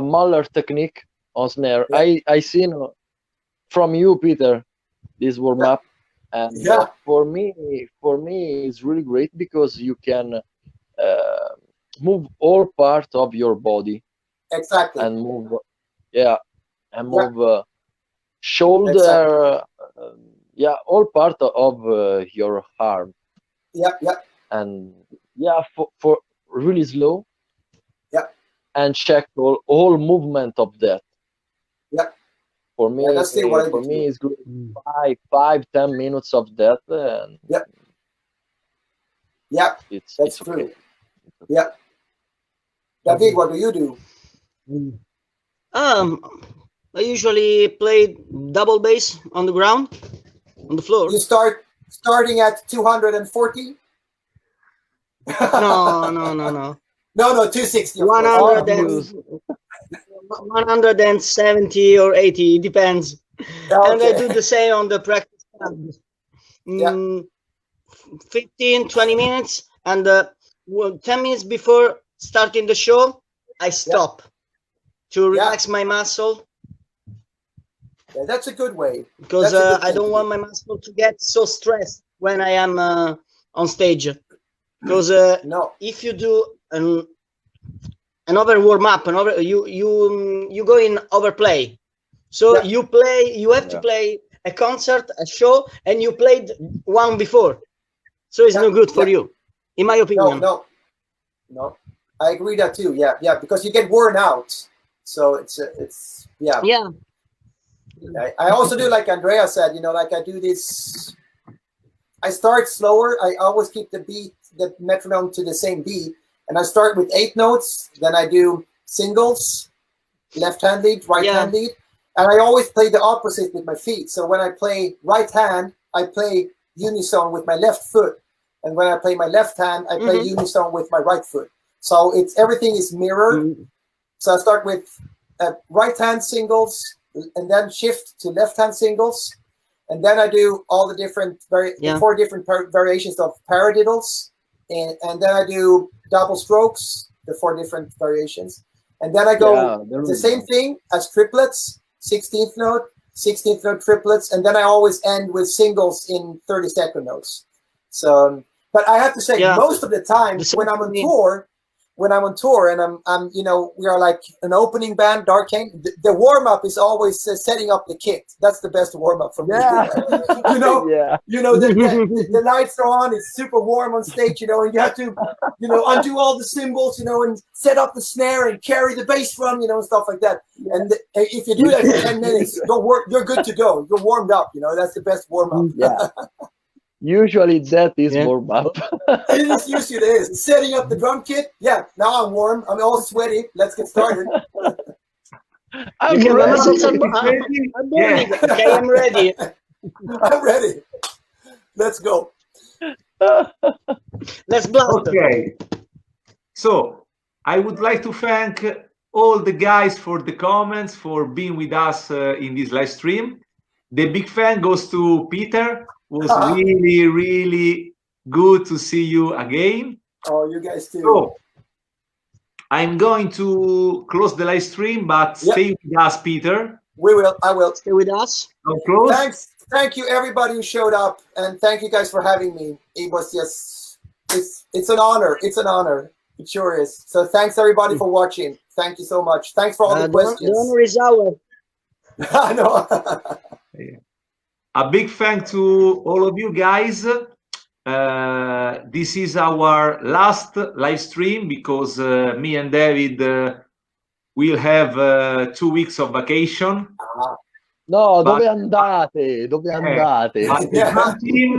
Mahler technique on snare. Yeah. I seen from you, Peter, this warm up, and Yeah. for me it's really great because you can move all part of your body Exactly. and move, yeah, and move shoulder, yeah, all part of your arm, Yeah. Yeah. and yeah, for really slow, Yeah. and check all movement of that. Yeah. For me, Yeah, that's what I for do me, too. it's good. 5-10 minutes of that, and Yeah. Yeah. it's That's okay. true. Yeah. David, what do you do? I usually play double bass on the ground, on the floor. You starting at 240? No. No, 260. of course. 170 or 80, it depends. And I do the same on the practice pad. 15, 20 minutes, and 10 minutes before starting the show, I stop to relax my muscle. Yeah, that's a good way. Because I don't want my muscle to get so stressed when I am on stage. Because if you do another warm up, you go in overplay. So you have to play a concert, a show, and you played one before. So it's no good for you, in my opinion. No, I agree that too. Yeah, because you get worn out. So it's yeah. I also do like Andrea said, like I do this. I start slower. I always keep the metronome to the same beat, and I start with 8 notes. Then I do singles, left hand lead, right hand lead, and I always play the opposite with my feet. So when I play right hand, I play unison with my left foot, and when I play my left hand, I play unison with my right foot. So everything is mirrored. So I start with right hand singles, and then shift to left hand singles, and then I do all the different 4 different variations of paradiddles, and then I do double strokes, the 4 different variations, and then I go the same thing as triplets, 16th note triplets, and then I always end with singles in 30-second notes. So, but I have to say, most of the time when I'm on tour, and I'm we are like an opening band, Darkane. The warm up is always setting up the kit. That's the best warm up for me. The lights are on. It's super warm on stage, and you have to undo all the cymbals, and set up the snare and carry the bass drum, and stuff like that. And if you do that for 10 minutes, you're good to go. You're warmed up. That's the best warm up. Yeah. Usually that is warm up. It usually is. Setting up the drum kit. Yeah, now I'm warm. I'm all sweaty. Let's get started. I'm ready. I'm ready. Let's go. Let's blast. Okay. So I would like to thank all the guys for the comments, for being with us in this live stream. The big fan goes to Peter. Was really, really good to see you again. Oh, you guys too. So, I'm going to close the live stream, but stay with us, Peter. We will. I will. Stay with us. Thanks. Thank you, everybody who showed up, and thank you guys for having me. It was just, it's an honor. It's an honor. It sure is. So thanks, everybody, for watching. Thank you so much. Thanks for all the questions. The honor is ours. I know. A big thank to all of you guys. This is our last live stream because me and David will have 2 weeks of vacation. No, dove andate? Dove andate? But the team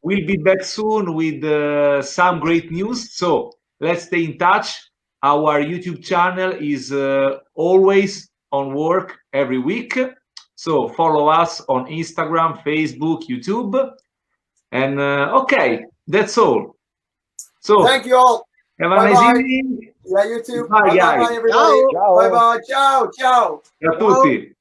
will be back soon with some great news. So let's stay in touch. our YouTube channel is always on work every week. So follow us on Instagram, Facebook, YouTube. And okay, that's all. So Thank you all. have a Bye nice bye. evening. Yeah, you too. Bye, Bye guys. bye, everybody. Ciao. Bye bye. Ciao. Ciao. Ciao a tutti.